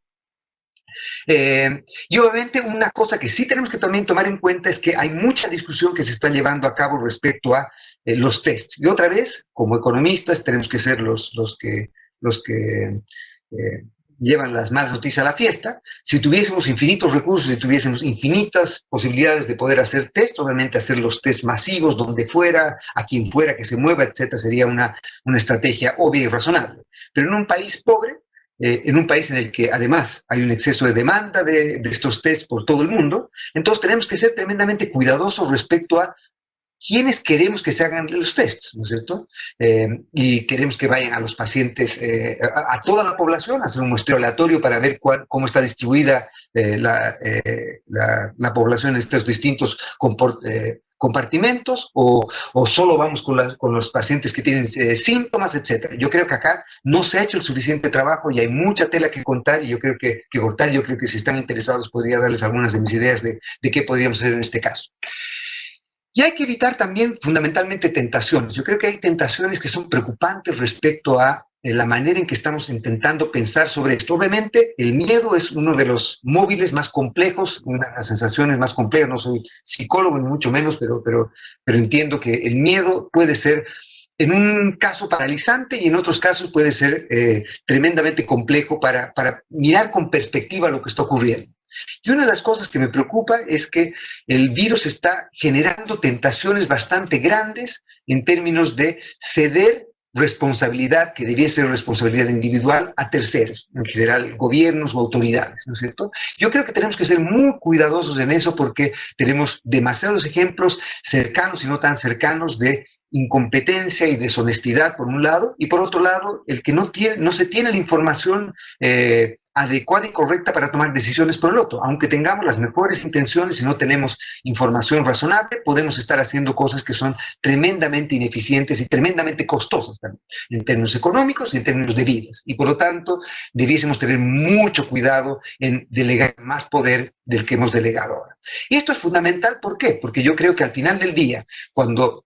Y obviamente una cosa que sí tenemos que también tomar en cuenta es que hay mucha discusión que se está llevando a cabo respecto a los tests. Y otra vez, como economistas, tenemos que ser los que llevan las malas noticias a la fiesta. Si tuviésemos infinitos recursos y tuviésemos infinitas posibilidades de poder hacer test, obviamente hacer los test masivos donde fuera, a quien fuera que se mueva, etcétera, sería una estrategia obvia y razonable. Pero en un país pobre, en un país en el que además hay un exceso de demanda de estos test por todo el mundo, entonces tenemos que ser tremendamente cuidadosos respecto a ¿quiénes queremos que se hagan los tests, ¿no es cierto? Y queremos que vayan a los pacientes, a toda la población, a hacer un muestreo aleatorio para ver cómo está distribuida la población en estos distintos compartimentos, o solo vamos con los pacientes que tienen síntomas, etcétera. Yo creo que acá no se ha hecho el suficiente trabajo y hay mucha tela que contar, y yo creo que si están interesados podría darles algunas de mis ideas de qué podríamos hacer en este caso. Y hay que evitar también fundamentalmente tentaciones. Yo creo que hay tentaciones que son preocupantes respecto a la manera en que estamos intentando pensar sobre esto. Obviamente, el miedo es uno de los móviles más complejos, una de las sensaciones más complejas. No soy psicólogo ni mucho menos, pero entiendo que el miedo puede ser en un caso paralizante y en otros casos puede ser tremendamente complejo para mirar con perspectiva lo que está ocurriendo. Y una de las cosas que me preocupa es que el virus está generando tentaciones bastante grandes en términos de ceder responsabilidad, que debiese ser responsabilidad individual, a terceros, en general gobiernos o autoridades, ¿no es cierto? Yo creo que tenemos que ser muy cuidadosos en eso porque tenemos demasiados ejemplos cercanos y no tan cercanos de incompetencia y deshonestidad por un lado, y por otro lado, el que no se tiene la información adecuada y correcta para tomar decisiones por el otro. Aunque tengamos las mejores intenciones y no tenemos información razonable, podemos estar haciendo cosas que son tremendamente ineficientes y tremendamente costosas también, en términos económicos y en términos de vidas. Y por lo tanto, debiésemos tener mucho cuidado en delegar más poder del que hemos delegado ahora. Y esto es fundamental, ¿por qué? Porque yo creo que al final del día, cuando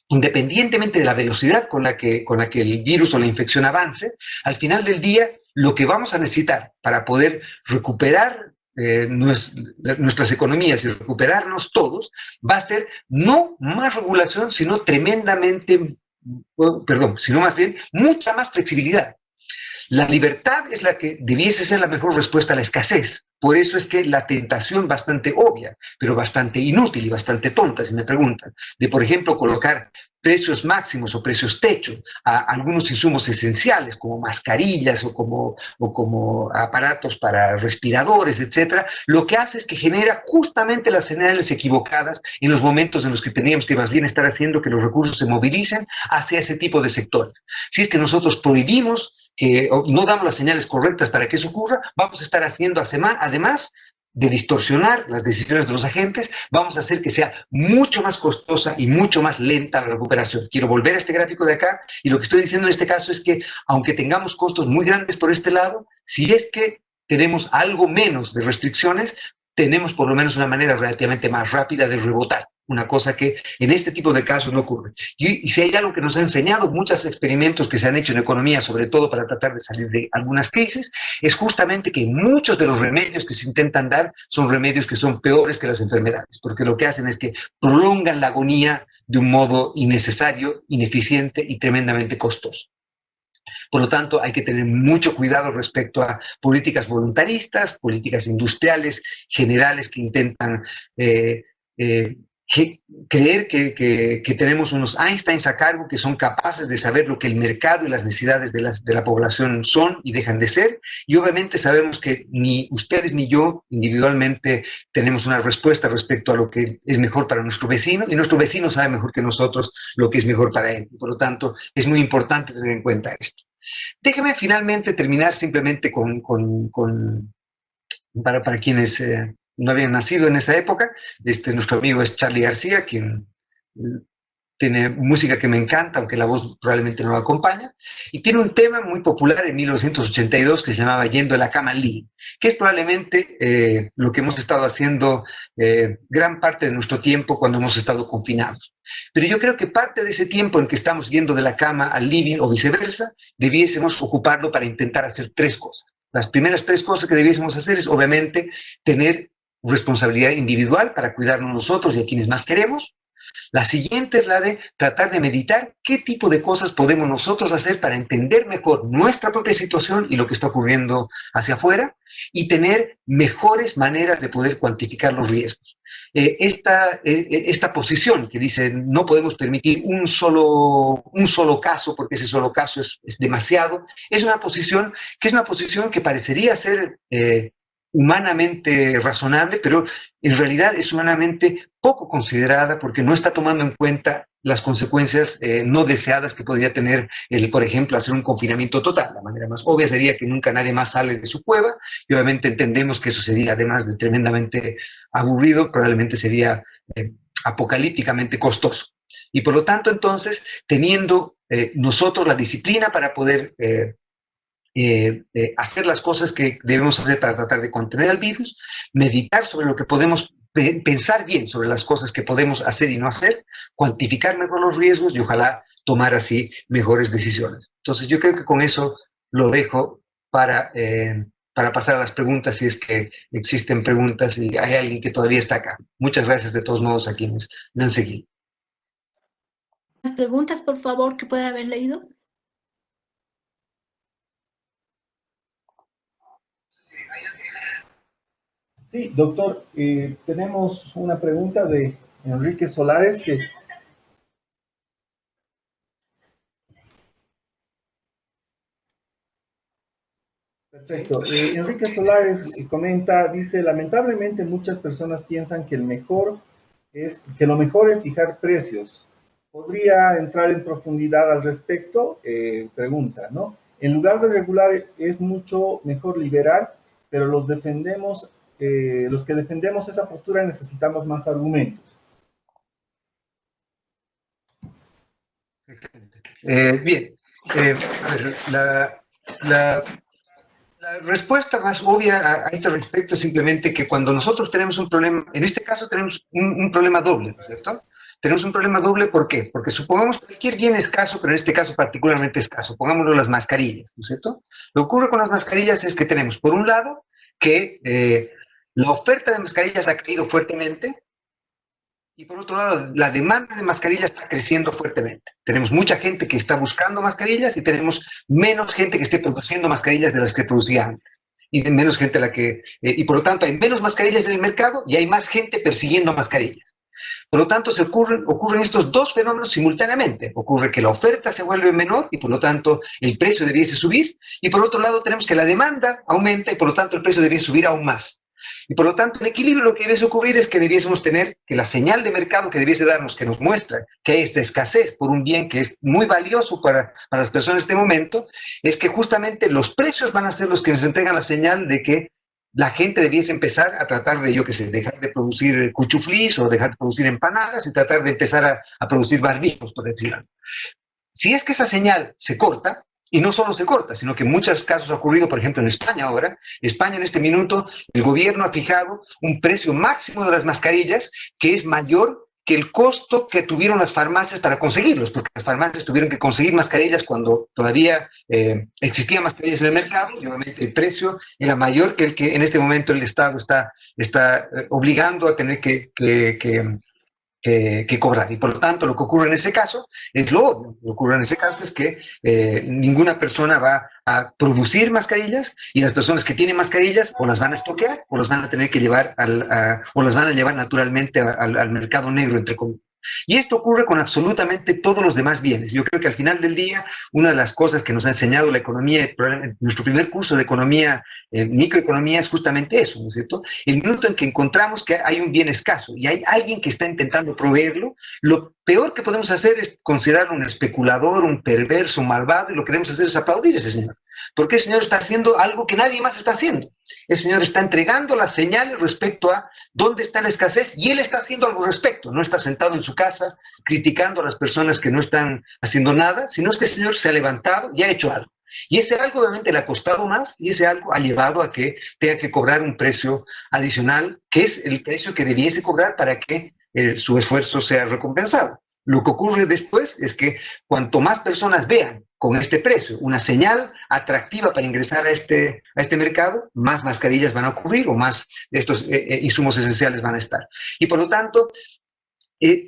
independientemente de la velocidad con la que el virus o la infección avance, al final del día lo que vamos a necesitar para poder recuperar nuestras economías y recuperarnos todos va a ser no más regulación, sino sino más bien mucha más flexibilidad. La libertad es la que debiese ser la mejor respuesta a la escasez. Por eso es que la tentación bastante obvia, pero bastante inútil y bastante tonta, si me preguntan, de, por ejemplo, colocar precios máximos o precios techo a algunos insumos esenciales, como mascarillas o como aparatos para respiradores, etcétera, lo que hace es que genera justamente las señales equivocadas en los momentos en los que teníamos que más bien estar haciendo que los recursos se movilicen hacia ese tipo de sectores. Si es que nosotros prohibimos, no damos las señales correctas para que eso ocurra, vamos a estar haciendo, además de distorsionar las decisiones de los agentes, vamos a hacer que sea mucho más costosa y mucho más lenta la recuperación. Quiero volver a este gráfico de acá, y lo que estoy diciendo en este caso es que, aunque tengamos costos muy grandes por este lado, si es que tenemos algo menos de restricciones, tenemos por lo menos una manera relativamente más rápida de rebotar. Una cosa que en este tipo de casos no ocurre. Y si hay algo que nos ha enseñado muchos experimentos que se han hecho en economía, sobre todo para tratar de salir de algunas crisis, es justamente que muchos de los remedios que se intentan dar son remedios que son peores que las enfermedades, porque lo que hacen es que prolongan la agonía de un modo innecesario, ineficiente y tremendamente costoso. Por lo tanto, hay que tener mucho cuidado respecto a políticas voluntaristas, políticas industriales generales que intentan creer que tenemos unos Einsteins a cargo que son capaces de saber lo que el mercado y las necesidades de la población son y dejan de ser, y obviamente sabemos que ni ustedes ni yo individualmente tenemos una respuesta respecto a lo que es mejor para nuestro vecino, y nuestro vecino sabe mejor que nosotros lo que es mejor para él. Por lo tanto, es muy importante tener en cuenta esto. Déjeme finalmente terminar simplemente para quienes no habían nacido en esa época. Nuestro amigo es Charly García, quien tiene música que me encanta, aunque la voz probablemente no lo acompaña, y tiene un tema muy popular en 1982 que se llamaba Yendo a la cama al living, que es probablemente lo que hemos estado haciendo gran parte de nuestro tiempo cuando hemos estado confinados. Pero yo creo que parte de ese tiempo en que estamos yendo de la cama al living o viceversa, debiésemos ocuparlo para intentar hacer tres cosas. Las primeras tres cosas que debiésemos hacer es, obviamente, tener responsabilidad individual para cuidarnos nosotros y a quienes más queremos. La siguiente es la de tratar de meditar qué tipo de cosas podemos nosotros hacer para entender mejor nuestra propia situación y lo que está ocurriendo hacia afuera, y tener mejores maneras de poder cuantificar los riesgos. Esta posición que dice no podemos permitir un solo caso porque ese solo caso es demasiado, es una posición que parecería ser humanamente razonable, pero en realidad es humanamente poco considerada porque no está tomando en cuenta las consecuencias no deseadas que podría tener por ejemplo, hacer un confinamiento total. La manera más obvia sería que nunca nadie más sale de su cueva y obviamente entendemos que eso sería, además de tremendamente aburrido, probablemente sería apocalípticamente costoso. Y por lo tanto, entonces, teniendo nosotros la disciplina para poder hacer las cosas que debemos hacer para tratar de contener al virus, meditar sobre lo que podemos, pensar bien sobre las cosas que podemos hacer y no hacer, cuantificar mejor los riesgos y ojalá tomar así mejores decisiones. Entonces yo creo que con eso lo dejo para pasar a las preguntas, si es que existen preguntas y hay alguien que todavía está acá. Muchas gracias de todos modos a quienes me han seguido. ¿Más preguntas, por favor, que pueda haber leído? Sí, doctor, tenemos una pregunta de Enrique Solares que... Perfecto. Enrique Solares comenta, dice, lamentablemente muchas personas piensan que lo mejor es fijar precios. ¿Podría entrar en profundidad al respecto? Pregunta, ¿no? En lugar de regular es mucho mejor liberar, pero los que defendemos esa postura necesitamos más argumentos. Bien, a ver, la respuesta más obvia a este respecto es simplemente que cuando nosotros tenemos un problema, en este caso tenemos un problema doble, ¿no es cierto? Tenemos un problema doble, ¿por qué? Porque supongamos cualquier bien escaso, pero en este caso particularmente escaso, pongámoslo las mascarillas, ¿no es cierto? Lo que ocurre con las mascarillas es que tenemos, por un lado, que la oferta de mascarillas ha caído fuertemente, y por otro lado, la demanda de mascarillas está creciendo fuertemente. Tenemos mucha gente que está buscando mascarillas y tenemos menos gente que esté produciendo mascarillas de las que producía antes. Y menos gente y por lo tanto hay menos mascarillas en el mercado y hay más gente persiguiendo mascarillas. Por lo tanto, ocurren estos dos fenómenos simultáneamente. Ocurre que la oferta se vuelve menor y por lo tanto el precio debiese subir. Y por otro lado tenemos que la demanda aumenta y por lo tanto el precio debiese subir aún más. Y por lo tanto, el equilibrio lo que debiese ocurrir es que debiésemos tener que la señal de mercado que debiese darnos, que nos muestra que hay esta escasez por un bien que es muy valioso para las personas en este momento, es que justamente los precios van a ser los que nos entregan la señal de que la gente debiese empezar a tratar de, yo qué sé, dejar de producir cuchuflís o dejar de producir empanadas y tratar de empezar a producir barbijos, por decirlo. Si es que esa señal se corta, y no solo se corta, sino que en muchos casos ha ocurrido, por ejemplo, en España ahora. España en este minuto, el gobierno ha fijado un precio máximo de las mascarillas que es mayor que el costo que tuvieron las farmacias para conseguirlos, porque las farmacias tuvieron que conseguir mascarillas cuando todavía existían mascarillas en el mercado, y obviamente el precio era mayor que el que en este momento el Estado está obligando a tener que cobrar. Y por lo tanto, lo que ocurre en ese caso es lo obvio. Lo que ocurre en ese caso es que ninguna persona va a producir mascarillas y las personas que tienen mascarillas o las van a estoquear o las van a tener que llevar o las van a llevar naturalmente al mercado negro, entre comillas. Y esto ocurre con absolutamente todos los demás bienes. Yo creo que al final del día, una de las cosas que nos ha enseñado la economía, nuestro primer curso de economía, microeconomía, es justamente eso, ¿no es cierto? El minuto en que encontramos que hay un bien escaso y hay alguien que está intentando proveerlo, lo peor que podemos hacer es considerarlo un especulador, un perverso, un malvado, y lo que debemos hacer es aplaudir a ese señor. Porque el señor está haciendo algo que nadie más está haciendo. El señor está entregando las señales respecto a dónde está la escasez y él está haciendo algo al respecto. No está sentado en su casa criticando a las personas que no están haciendo nada, sino es que el señor se ha levantado y ha hecho algo. Y ese algo obviamente le ha costado más y ese algo ha llevado a que tenga que cobrar un precio adicional, que es el precio que debiese cobrar para que su esfuerzo sea recompensado. Lo que ocurre después es que cuanto más personas vean con este precio una señal atractiva para ingresar a este mercado, más mascarillas van a ocurrir o más de estos insumos esenciales van a estar. Y por lo tanto,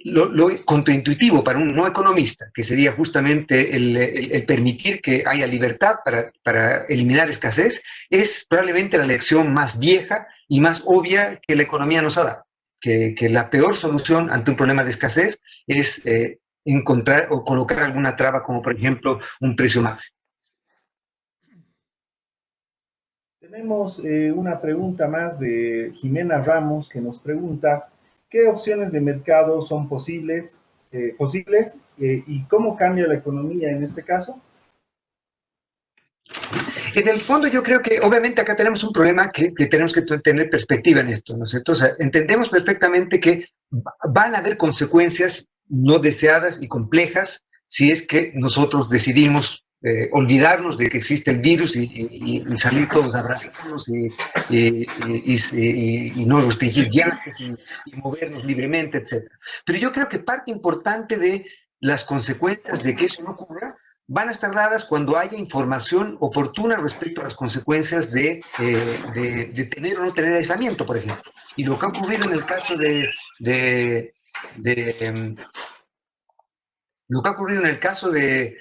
lo contraintuitivo para un no economista, que sería justamente el permitir que haya libertad para eliminar escasez, es probablemente la lección más vieja y más obvia que la economía nos ha dado. Que la peor solución ante un problema de escasez es encontrar o colocar alguna traba, como por ejemplo un precio máximo. Tenemos una pregunta más de Jimena Ramos que nos pregunta, ¿Qué opciones de mercado son posibles y cómo cambia la economía en este caso? En el fondo yo creo que obviamente acá tenemos un problema que tenemos que tener perspectiva en esto, ¿no es cierto? O sea, entendemos perfectamente que van a haber consecuencias no deseadas y complejas si es que nosotros decidimos olvidarnos de que existe el virus y salir todos abrazados y no restringir viajes y movernos libremente, etcétera. Pero yo creo que parte importante de las consecuencias de que eso no ocurra van a estar dadas cuando haya información oportuna respecto a las consecuencias de tener o no tener aislamiento, por ejemplo. Y lo que ha ocurrido en el caso de lo que ha ocurrido en el caso de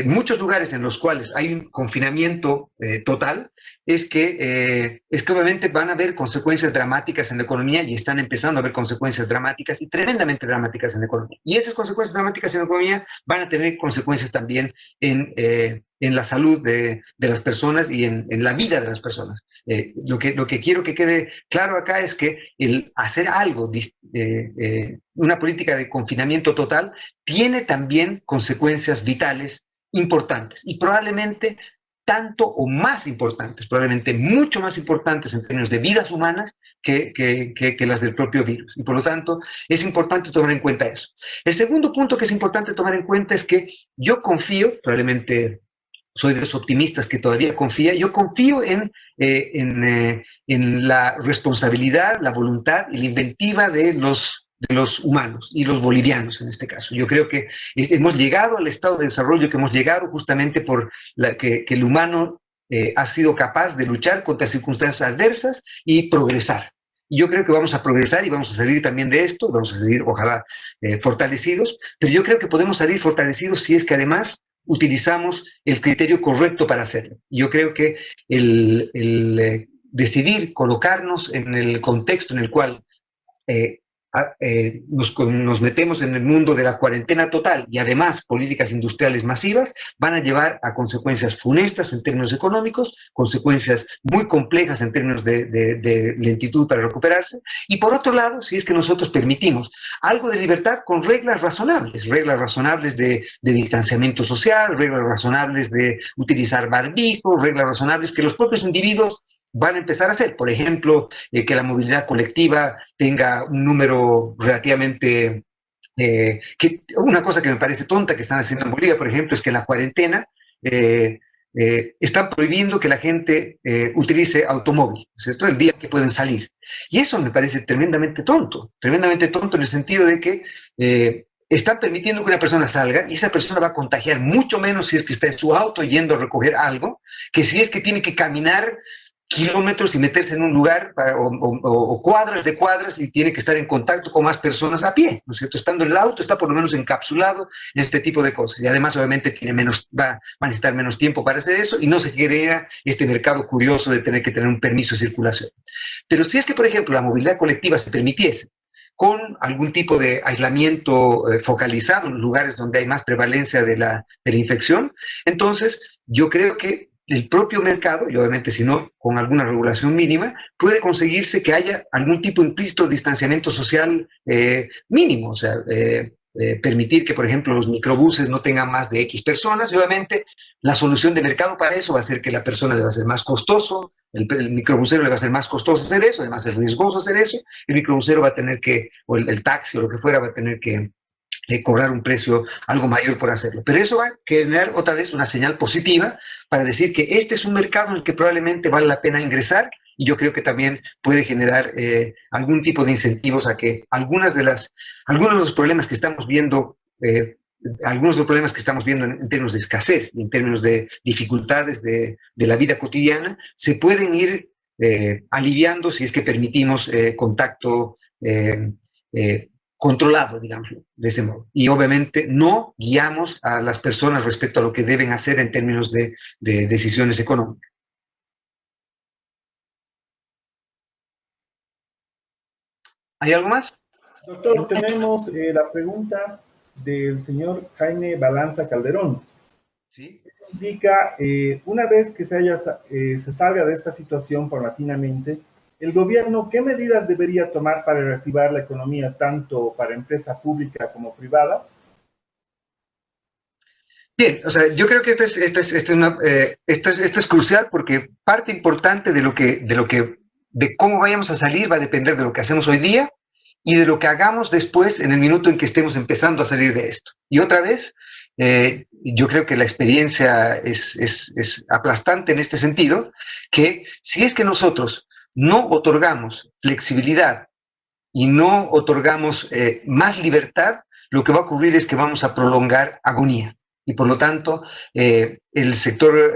muchos lugares en los cuales hay un confinamiento total es que obviamente van a haber consecuencias dramáticas en la economía y están empezando a haber consecuencias dramáticas y tremendamente dramáticas en la economía. Y esas consecuencias dramáticas en la economía van a tener consecuencias también en la salud de las personas y en la vida de las personas. Lo que quiero que quede claro acá es que el hacer algo, una política de confinamiento total, tiene también consecuencias vitales importantes y probablemente tanto o más importantes, probablemente mucho más importantes en términos de vidas humanas que las del propio virus. Y por lo tanto, es importante tomar en cuenta eso. El segundo punto que es importante tomar en cuenta es que yo confío, probablemente soy de los optimistas que todavía confía, yo confío en la responsabilidad, la voluntad y la inventiva de los humanos y los bolivianos en este caso. Yo creo que hemos llegado al estado de desarrollo que hemos llegado justamente por que el humano ha sido capaz de luchar contra circunstancias adversas y progresar. Y yo creo que vamos a progresar y vamos a salir también de esto, vamos a salir, ojalá, fortalecidos, pero yo creo que podemos salir fortalecidos si es que además utilizamos el criterio correcto para hacerlo. Yo creo que decidir colocarnos en el contexto en el cual eh, nos metemos en el mundo de la cuarentena total y además políticas industriales masivas van a llevar a consecuencias funestas en términos económicos, consecuencias muy complejas en términos de lentitud para recuperarse. Y por otro lado, si es que nosotros permitimos algo de libertad con reglas razonables de distanciamiento social, reglas razonables de utilizar barbijo, reglas razonables que los propios individuos van a empezar a hacer. Por ejemplo, que la movilidad colectiva tenga un número relativamente... una cosa que me parece tonta que están haciendo en Bolivia, por ejemplo, es que en la cuarentena están prohibiendo que la gente utilice automóvil, ¿cierto? El día que pueden salir. Y eso me parece tremendamente tonto en el sentido de que están permitiendo que una persona salga y esa persona va a contagiar mucho menos si es que está en su auto yendo a recoger algo, que si es que tiene que caminar kilómetros y meterse en un lugar o cuadras de cuadras y tiene que estar en contacto con más personas a pie, ¿no es cierto? Estando en el auto está por lo menos encapsulado en este tipo de cosas y además obviamente va a necesitar menos tiempo para hacer eso y no se genera este mercado curioso de tener que tener un permiso de circulación. Pero si es que, por ejemplo, la movilidad colectiva se permitiese con algún tipo de aislamiento focalizado en los lugares donde hay más prevalencia de la infección, entonces yo creo que el propio mercado, y obviamente si no con alguna regulación mínima, puede conseguirse que haya algún tipo implícito de distanciamiento social mínimo, o sea, permitir que, por ejemplo, los microbuses no tengan más de X personas, y obviamente la solución de mercado para eso va a ser que la persona le va a ser más costoso, el microbusero le va a ser más costoso hacer eso, además es riesgoso hacer eso, el microbusero va a tener que, o el taxi o lo que fuera, va a tener que cobrar un precio algo mayor por hacerlo. Pero eso va a generar otra vez una señal positiva para decir que este es un mercado en el que probablemente vale la pena ingresar y yo creo que también puede generar algún tipo de incentivos a que algunos de los problemas que estamos viendo algunos de los problemas que estamos viendo en términos de escasez y en términos de dificultades de la vida cotidiana se pueden ir aliviando si es que permitimos contacto controlado, digamos, de ese modo. Y obviamente no guiamos a las personas respecto a lo que deben hacer en términos de decisiones económicas. ¿Hay algo más? Doctor, tenemos la pregunta del señor Jaime Balanza Calderón. Sí. Indica, una vez que se salga de esta situación paulatinamente, ¿El gobierno qué medidas debería tomar para reactivar la economía, tanto para empresa pública como privada? Bien, o sea, yo creo que esto es crucial porque parte importante de cómo vayamos a salir va a depender de lo que hacemos hoy día y de lo que hagamos después en el minuto en que estemos empezando a salir de esto. Y otra vez, yo creo que la experiencia es aplastante en este sentido, que si es que nosotros no otorgamos flexibilidad y no otorgamos más libertad, lo que va a ocurrir es que vamos a prolongar agonía. Y por lo tanto, el sector,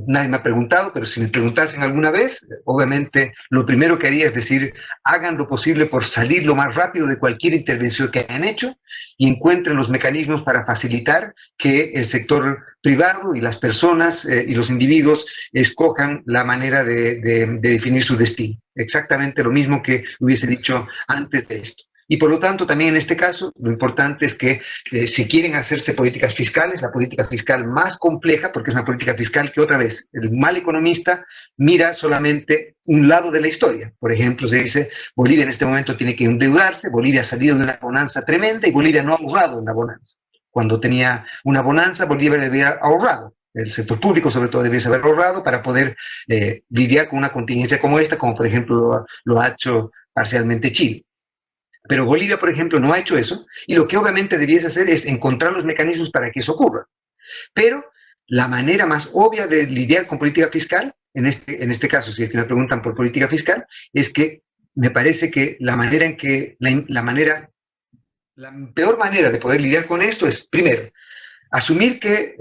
nadie me ha preguntado, pero si me preguntasen alguna vez, obviamente lo primero que haría es decir, hagan lo posible por salir lo más rápido de cualquier intervención que hayan hecho y encuentren los mecanismos para facilitar que el sector privado y las personas y los individuos escojan la manera de definir su destino. Exactamente lo mismo que hubiese dicho antes de esto. Y por lo tanto, también en este caso, lo importante es que si quieren hacerse políticas fiscales, la política fiscal más compleja, porque es una política fiscal que otra vez el mal economista mira solamente un lado de la historia. Por ejemplo, se dice, Bolivia en este momento tiene que endeudarse, Bolivia ha salido de una bonanza tremenda y Bolivia no ha ahorrado en la bonanza. Cuando tenía una bonanza, Bolivia debía haber ahorrado. El sector público, sobre todo, debiese haber ahorrado para poder lidiar con una contingencia como esta, como por ejemplo lo ha hecho parcialmente Chile. Pero Bolivia, por ejemplo, no ha hecho eso, y lo que obviamente debiese hacer es encontrar los mecanismos para que eso ocurra. Pero la manera más obvia de lidiar con política fiscal, en este caso, si es que me preguntan por política fiscal, es que me parece que la peor manera de poder lidiar con esto es, primero, asumir que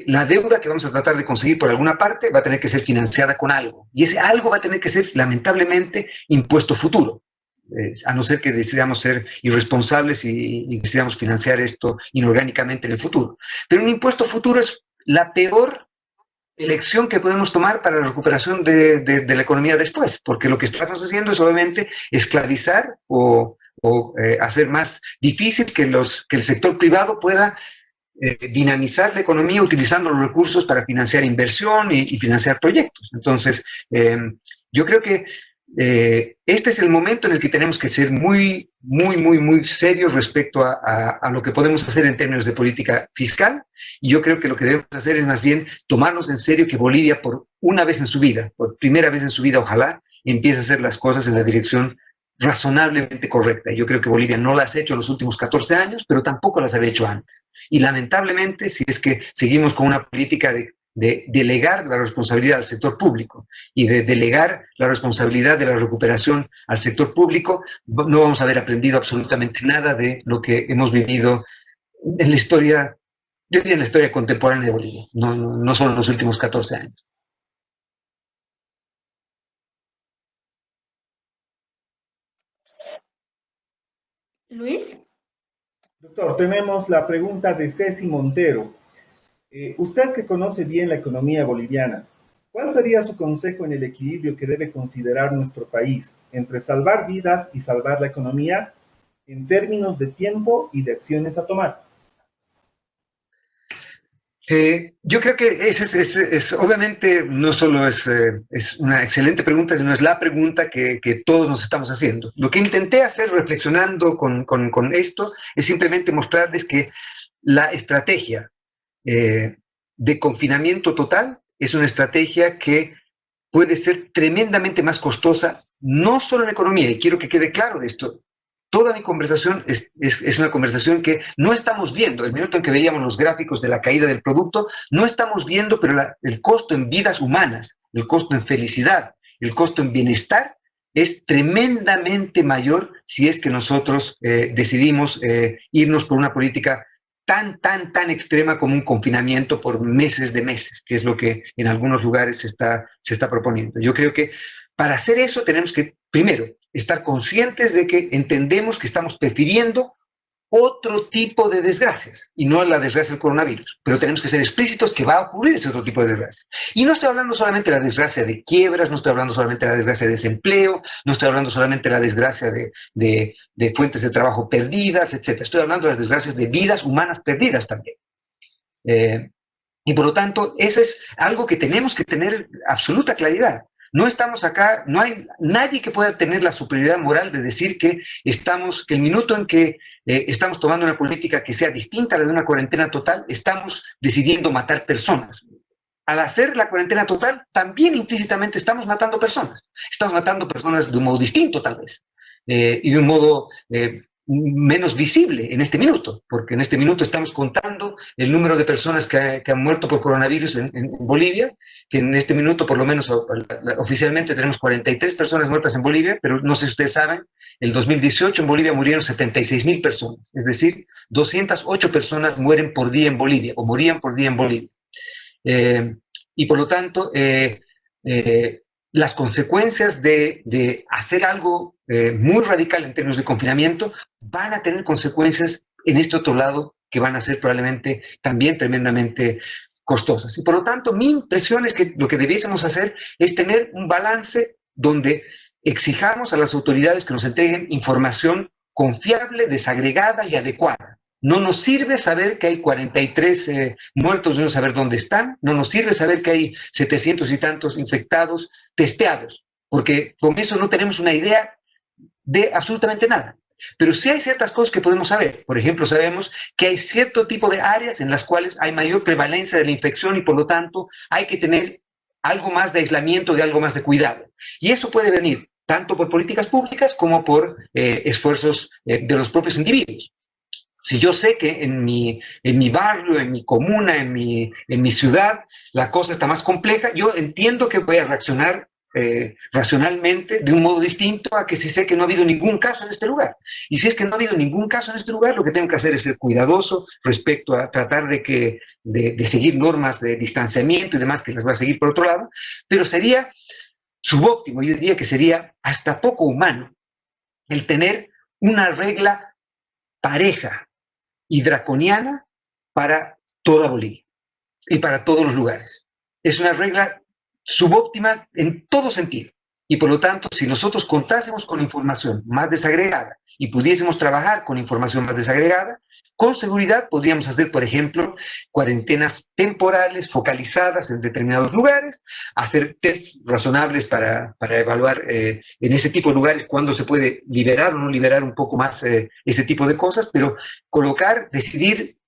la deuda que vamos a tratar de conseguir por alguna parte va a tener que ser financiada con algo, y ese algo va a tener que ser, lamentablemente, impuesto futuro. A no ser que decidamos ser irresponsables y decidamos financiar esto inorgánicamente en el futuro. Pero un impuesto futuro es la peor elección que podemos tomar para la recuperación de la economía después, porque lo que estamos haciendo es obviamente esclavizar o hacer más difícil que el sector privado pueda dinamizar la economía utilizando los recursos para financiar inversión y financiar proyectos. Entonces, yo creo que este es el momento en el que tenemos que ser muy serios respecto a lo que podemos hacer en términos de política fiscal, y yo creo que lo que debemos hacer es más bien tomarnos en serio que Bolivia por una vez en su vida, por primera vez en su vida, ojalá, empiece a hacer las cosas en la dirección razonablemente correcta. Yo creo que Bolivia no las ha hecho en los últimos 14 años, pero tampoco las había hecho antes. Y lamentablemente, si es que seguimos con una política de delegar la responsabilidad al sector público y de delegar la responsabilidad de la recuperación al sector público, no vamos a haber aprendido absolutamente nada de lo que hemos vivido en la historia, yo diría en la historia contemporánea de Bolivia, no solo en los últimos 14 años. Luis. Doctor, tenemos la pregunta de Ceci Montero. Usted que conoce bien la economía boliviana, ¿cuál sería su consejo en el equilibrio que debe considerar nuestro país entre salvar vidas y salvar la economía en términos de tiempo y de acciones a tomar? Yo creo que obviamente no solo es una excelente pregunta, sino es la pregunta que todos nos estamos haciendo. Lo que intenté hacer reflexionando con esto es simplemente mostrarles que la estrategia de confinamiento total es una estrategia que puede ser tremendamente más costosa, no solo en economía, y quiero que quede claro de esto. Toda mi conversación es una conversación que no estamos viendo. El minuto en que veíamos los gráficos de la caída del producto, no estamos viendo, pero el costo en vidas humanas, el costo en felicidad, el costo en bienestar, es tremendamente mayor si es que nosotros decidimos irnos por una política tan extrema como un confinamiento por meses de meses, que es lo que en algunos lugares se está proponiendo. Yo creo que para hacer eso tenemos que, primero, estar conscientes de que entendemos que estamos prefiriendo otro tipo de desgracias, y no la desgracia del coronavirus, pero tenemos que ser explícitos que va a ocurrir ese otro tipo de desgracias. Y no estoy hablando solamente de la desgracia de quiebras, no estoy hablando solamente de la desgracia de desempleo, no estoy hablando solamente de la desgracia de fuentes de trabajo perdidas, etc. Estoy hablando de las desgracias de vidas humanas perdidas también. Y por lo tanto, eso es algo que tenemos que tener absoluta claridad. No estamos acá, no hay nadie que pueda tener la superioridad moral de decir que el minuto en que estamos tomando una política que sea distinta a la de una cuarentena total, estamos decidiendo matar personas. Al hacer la cuarentena total, también implícitamente estamos matando personas. Estamos matando personas de un modo distinto, tal vez, y de un modo menos visible en este minuto, porque en este minuto estamos contando el número de personas que han muerto por coronavirus en Bolivia, que en este minuto, por lo menos oficialmente, tenemos 43 personas muertas en Bolivia, pero no sé si ustedes saben, en 2018 en Bolivia murieron 76,000 personas, es decir, 208 personas mueren por día en Bolivia, o morían por día en Bolivia. Y por lo tanto, las consecuencias de hacer algo muy radical en términos de confinamiento van a tener consecuencias en este otro lado que van a ser probablemente también tremendamente costosas. Y por lo tanto, mi impresión es que lo que debiésemos hacer es tener un balance donde exijamos a las autoridades que nos entreguen información confiable, desagregada y adecuada. No nos sirve saber que hay 43 muertos y no saber dónde están. No nos sirve saber que hay 700 y tantos infectados testeados, porque con eso no tenemos una idea de absolutamente nada. Pero sí hay ciertas cosas que podemos saber. Por ejemplo, sabemos que hay cierto tipo de áreas en las cuales hay mayor prevalencia de la infección y por lo tanto hay que tener algo más de aislamiento y algo más de cuidado. Y eso puede venir tanto por políticas públicas como por esfuerzos de los propios individuos. Si yo sé que en mi barrio, en mi comuna, en mi ciudad, la cosa está más compleja, yo entiendo que voy a reaccionar racionalmente de un modo distinto a que si sé que no ha habido ningún caso en este lugar. Y si es que no ha habido ningún caso en este lugar, lo que tengo que hacer es ser cuidadoso respecto a tratar de seguir normas de distanciamiento y demás, que las voy a seguir por otro lado, pero sería subóptimo, yo diría que sería hasta poco humano el tener una regla pareja y draconiana para toda Bolivia y para todos los lugares. Es una regla subóptima en todo sentido. Y por lo tanto, si nosotros contásemos con información más desagregada y pudiésemos trabajar con información más desagregada, con seguridad podríamos hacer, por ejemplo, cuarentenas temporales focalizadas en determinados lugares, hacer tests razonables para evaluar en ese tipo de lugares cuándo se puede liberar o no liberar un poco más ese tipo de cosas, pero decidir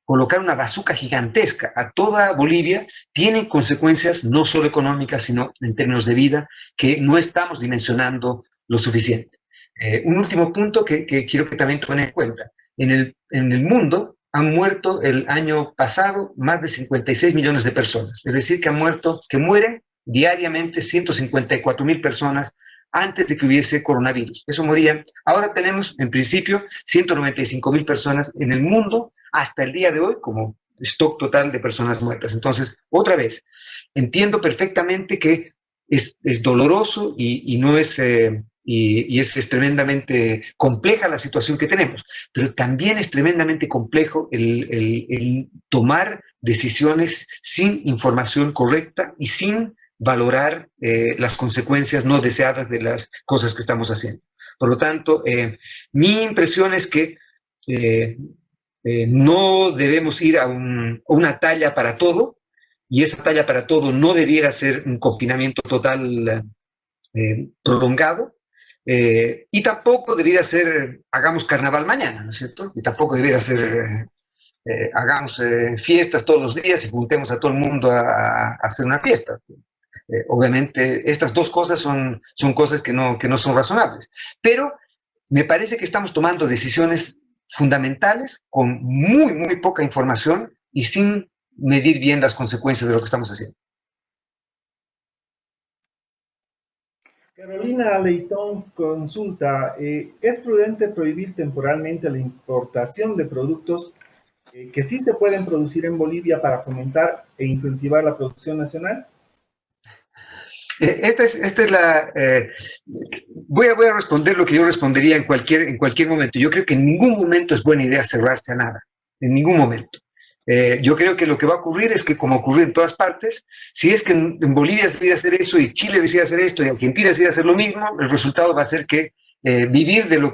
colocar una bazuca gigantesca a toda Bolivia tiene consecuencias no solo económicas, sino en términos de vida que no estamos dimensionando lo suficiente. Un último punto que quiero que también tomen en cuenta. En el mundo han muerto el año pasado más de 56 millones de personas, es decir, que mueren diariamente 154,000 personas antes de que hubiese coronavirus. Eso morían. Ahora tenemos, en principio, 195,000 personas en el mundo hasta el día de hoy como stock total de personas muertas. Entonces, otra vez, entiendo perfectamente que es doloroso y no es... Y es tremendamente compleja la situación que tenemos, pero también es tremendamente complejo el tomar decisiones sin información correcta y sin valorar las consecuencias no deseadas de las cosas que estamos haciendo. Por lo tanto, mi impresión es que no debemos ir a una talla para todo, y esa talla para todo no debiera ser un confinamiento total prolongado, y tampoco debiera ser, hagamos carnaval mañana, ¿no es cierto? Y tampoco debiera ser, hagamos fiestas todos los días y juntemos a todo el mundo a hacer una fiesta. Obviamente, estas dos cosas son cosas que no son razonables. Pero me parece que estamos tomando decisiones fundamentales con muy, muy poca información y sin medir bien las consecuencias de lo que estamos haciendo. Carolina Leitón consulta, ¿es prudente prohibir temporalmente la importación de productos que sí se pueden producir en Bolivia para fomentar e incentivar la producción nacional? Esta es la... voy a responder lo que yo respondería en cualquier momento. Yo creo que en ningún momento es buena idea cerrarse a nada, en ningún momento. Yo creo que lo que va a ocurrir es que, como ocurre en todas partes, si es que en Bolivia se decide hacer eso y Chile decide hacer esto y Argentina decide hacer lo mismo, el resultado va a ser que vivir de lo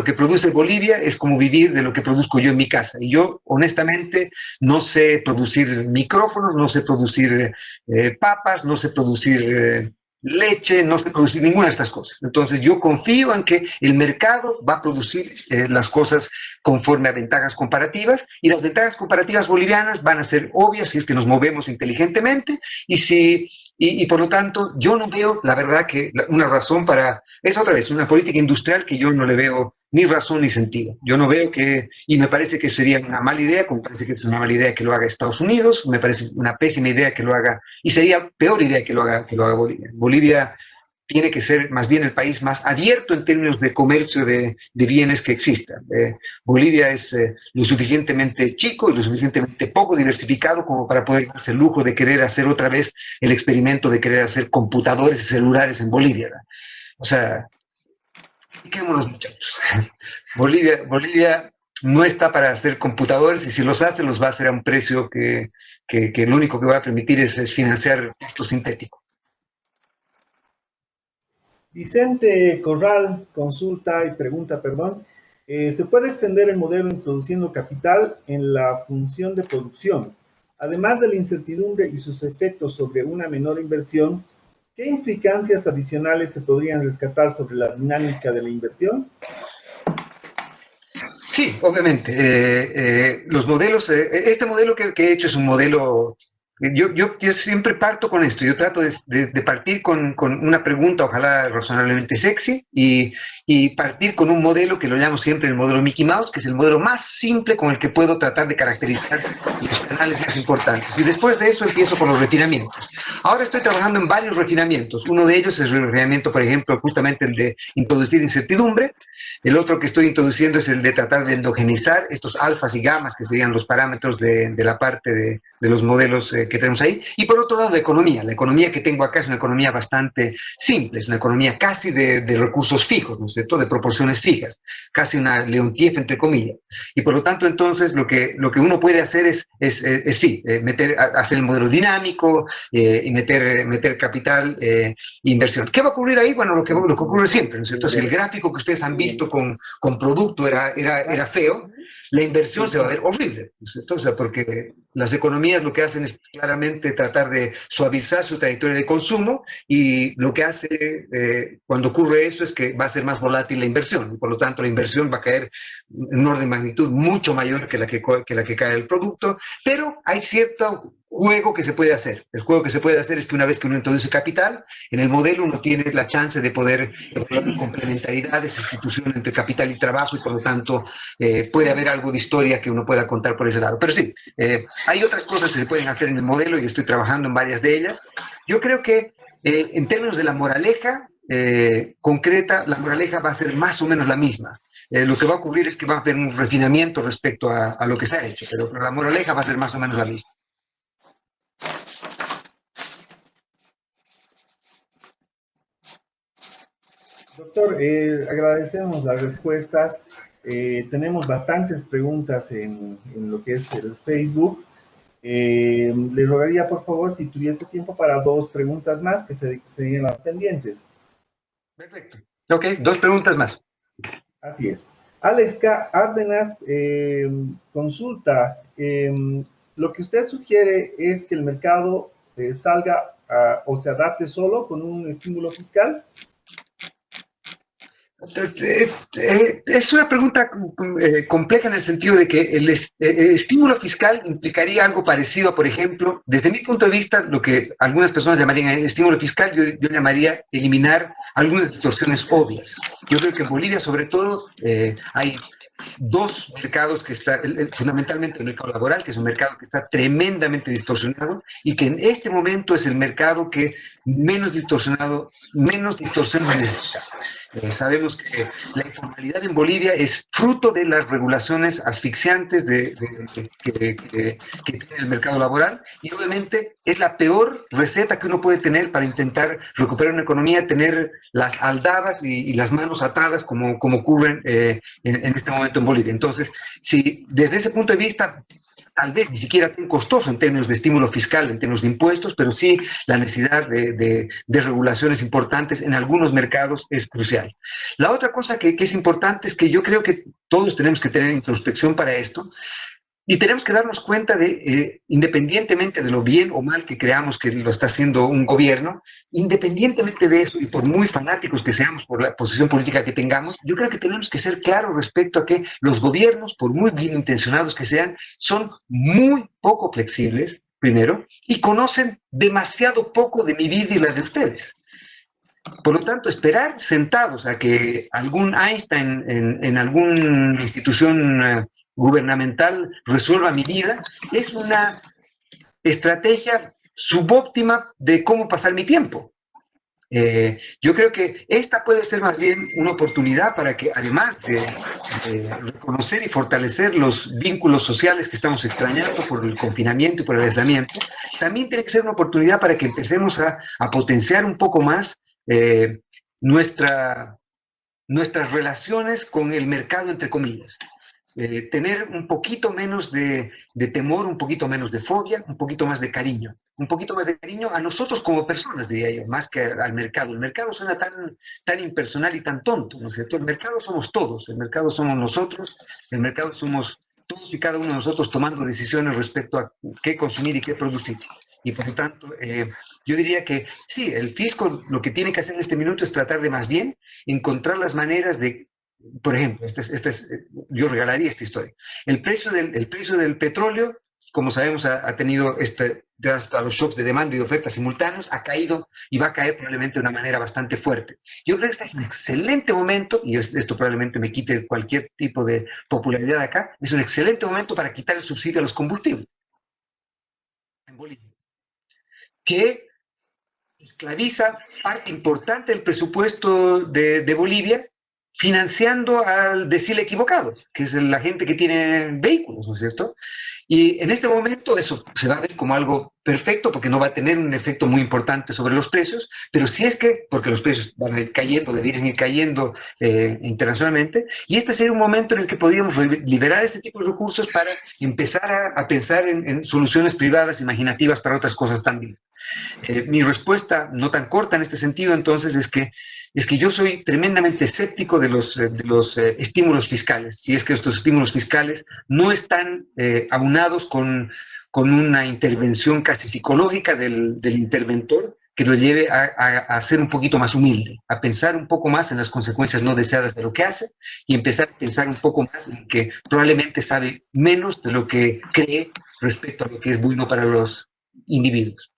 que produce Bolivia es como vivir de lo que produzco yo en mi casa. Y yo, honestamente, no sé producir micrófonos, no sé producir papas, no sé producir leche, no se produce ninguna de estas cosas. Entonces yo confío en que el mercado va a producir las cosas conforme a ventajas comparativas, y las ventajas comparativas bolivianas van a ser obvias si es que nos movemos inteligentemente, y por lo tanto yo no veo, la verdad, que una razón para, es otra vez, una política industrial que yo no le veo ni razón ni sentido. Yo no veo que, y me parece que sería una mala idea, como me parece que es una mala idea que lo haga Estados Unidos, me parece una pésima idea que lo haga, y sería peor idea que lo haga Bolivia. Bolivia tiene que ser más bien el país más abierto en términos de comercio de bienes que exista. Bolivia es lo suficientemente chico y lo suficientemente poco diversificado como para poder darse el lujo de querer hacer otra vez el experimento de querer hacer computadores y celulares en Bolivia, ¿verdad? O sea, quedémonos, muchachos. Bolivia no está para hacer computadores, y si los hace, los va a hacer a un precio que lo único que va a permitir es financiar esto sintético. Vicente Corral consulta y pregunta, perdón, ¿se puede extender el modelo introduciendo capital en la función de producción? Además de la incertidumbre y sus efectos sobre una menor inversión, ¿qué implicancias adicionales se podrían rescatar sobre la dinámica de la inversión? Sí, obviamente. Los modelos, este modelo que he hecho es un modelo. Yo siempre parto con esto. Yo trato de partir con una pregunta, ojalá razonablemente sexy, y partir con un modelo que lo llamo siempre el modelo Mickey Mouse, que es el modelo más simple con el que puedo tratar de caracterizar los canales más importantes. Y después de eso empiezo con los refinamientos. Ahora estoy trabajando en varios refinamientos. Uno de ellos es el refinamiento, por ejemplo, justamente el de introducir incertidumbre. El otro que estoy introduciendo es el de tratar de endogenizar estos alfas y gamas, que serían los parámetros de la parte de los modelos que tenemos ahí. Y por otro lado, la economía. La economía que tengo acá es una economía bastante simple, es una economía casi de recursos fijos, ¿no es cierto?, de proporciones fijas, casi una Leontief, entre comillas. Y por lo tanto, entonces, lo que uno puede hacer es hacer el modelo dinámico y meter capital e inversión. ¿Qué va a ocurrir ahí? Bueno, lo que ocurre siempre, ¿no es cierto? Si el gráfico que ustedes han visto con producto era feo, la inversión se va a ver horrible, ¿no es cierto? O sea, porque las economías lo que hacen es claramente tratar de suavizar su trayectoria de consumo, y lo que hace cuando ocurre eso es que va a ser más volátil la inversión, y por lo tanto la inversión va a caer en un orden de magnitud mucho mayor que la que cae el producto, pero hay cierto juego que se puede hacer. El juego que se puede hacer es que una vez que uno introduce capital, en el modelo uno tiene la chance de poder complementariedad de sustitución entre capital y trabajo, y por lo tanto puede haber algo de historia que uno pueda contar por ese lado. Pero sí, hay otras cosas que se pueden hacer en el modelo y estoy trabajando en varias de ellas. Yo creo que en términos de la moraleja concreta, la moraleja va a ser más o menos la misma. Lo que va a ocurrir es que va a haber un refinamiento respecto a lo que se ha hecho, pero la moraleja va a ser más o menos la misma. Doctor, agradecemos las respuestas. Tenemos bastantes preguntas en lo que es el Facebook. Le rogaría, por favor, si tuviese tiempo para 2 preguntas más que serían las pendientes. Perfecto. Ok, 2 preguntas más. Así es. Alex K. Árdenas consulta, lo que usted sugiere es que el mercado salga o se adapte solo con un estímulo fiscal. Es una pregunta compleja en el sentido de que el estímulo fiscal implicaría algo parecido a, por ejemplo, desde mi punto de vista, lo que algunas personas llamarían estímulo fiscal, yo llamaría eliminar algunas distorsiones obvias. Yo creo que en Bolivia, sobre todo, hay 2 mercados que están, fundamentalmente el mercado laboral, que es un mercado que está tremendamente distorsionado, y que en este momento es el mercado que menos distorsión necesita. Sabemos que la informalidad en Bolivia es fruto de las regulaciones asfixiantes que tiene el mercado laboral, y obviamente es la peor receta que uno puede tener para intentar recuperar una economía, tener las aldabas y las manos atadas como ocurren en este momento en Bolivia. Entonces, si desde ese punto de vista, tal vez ni siquiera tan costoso en términos de estímulo fiscal, en términos de impuestos, pero sí la necesidad de regulaciones importantes en algunos mercados es crucial. La otra cosa que es importante es que yo creo que todos tenemos que tener introspección para esto. Y tenemos que darnos cuenta de, independientemente de lo bien o mal que creamos que lo está haciendo un gobierno, independientemente de eso y por muy fanáticos que seamos por la posición política que tengamos, yo creo que tenemos que ser claros respecto a que los gobiernos, por muy bien intencionados que sean, son muy poco flexibles, primero, y conocen demasiado poco de mi vida y la de ustedes. Por lo tanto, esperar sentados a que algún Einstein en alguna institución gubernamental resuelva mi vida es una estrategia subóptima de cómo pasar mi tiempo. Yo creo que esta puede ser más bien una oportunidad para que, además de reconocer y fortalecer los vínculos sociales que estamos extrañando por el confinamiento y por el aislamiento, también tiene que ser una oportunidad para que empecemos a potenciar un poco más nuestras relaciones con el mercado, entre comillas. Tener un poquito menos de temor, un poquito menos de fobia, un poquito más de cariño. Un poquito más de cariño a nosotros como personas, diría yo, más que al mercado. El mercado suena tan impersonal y tan tonto, ¿no es cierto? El mercado somos todos, el mercado somos nosotros, el mercado somos todos y cada uno de nosotros tomando decisiones respecto a qué consumir y qué producir. Y por lo tanto, yo diría que sí, el fisco lo que tiene que hacer en este minuto es tratar de más bien encontrar las maneras de, por ejemplo, yo regalaría esta historia. El precio del petróleo, como sabemos, ha tenido hasta los shocks de demanda y de oferta simultáneos, ha caído y va a caer probablemente de una manera bastante fuerte. Yo creo que este es un excelente momento, y esto probablemente me quite cualquier tipo de popularidad acá, es un excelente momento para quitar el subsidio a los combustibles en Bolivia, que esclaviza parte importante del presupuesto de Bolivia, financiando al decil equivocado, que es la gente que tiene vehículos, ¿no es cierto? Y en este momento eso se va a ver como algo perfecto porque no va a tener un efecto muy importante sobre los precios, pero si es que, porque los precios van a ir cayendo, deberían ir cayendo internacionalmente, y este sería un momento en el que podríamos liberar este tipo de recursos para empezar a pensar en soluciones privadas imaginativas para otras cosas también. Mi respuesta, no tan corta en este sentido, entonces, es que yo soy tremendamente escéptico de los estímulos fiscales. Si es que estos estímulos fiscales no están aunados con una intervención casi psicológica del interventor que lo lleve a ser un poquito más humilde, a pensar un poco más en las consecuencias no deseadas de lo que hace y empezar a pensar un poco más en que probablemente sabe menos de lo que cree respecto a lo que es bueno para los individuos.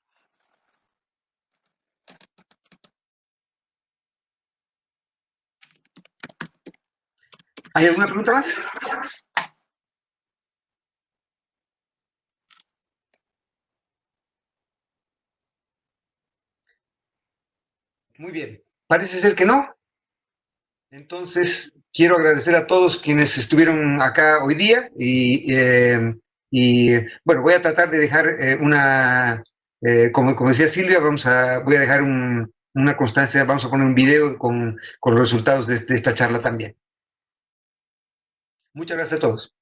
¿Hay alguna pregunta más? Muy bien. Parece ser que no. Entonces, quiero agradecer a todos quienes estuvieron acá hoy día y bueno, voy a tratar de dejar como decía Silvia, voy a dejar una constancia, vamos a poner un video con los resultados de esta charla también. Muchas gracias a todos.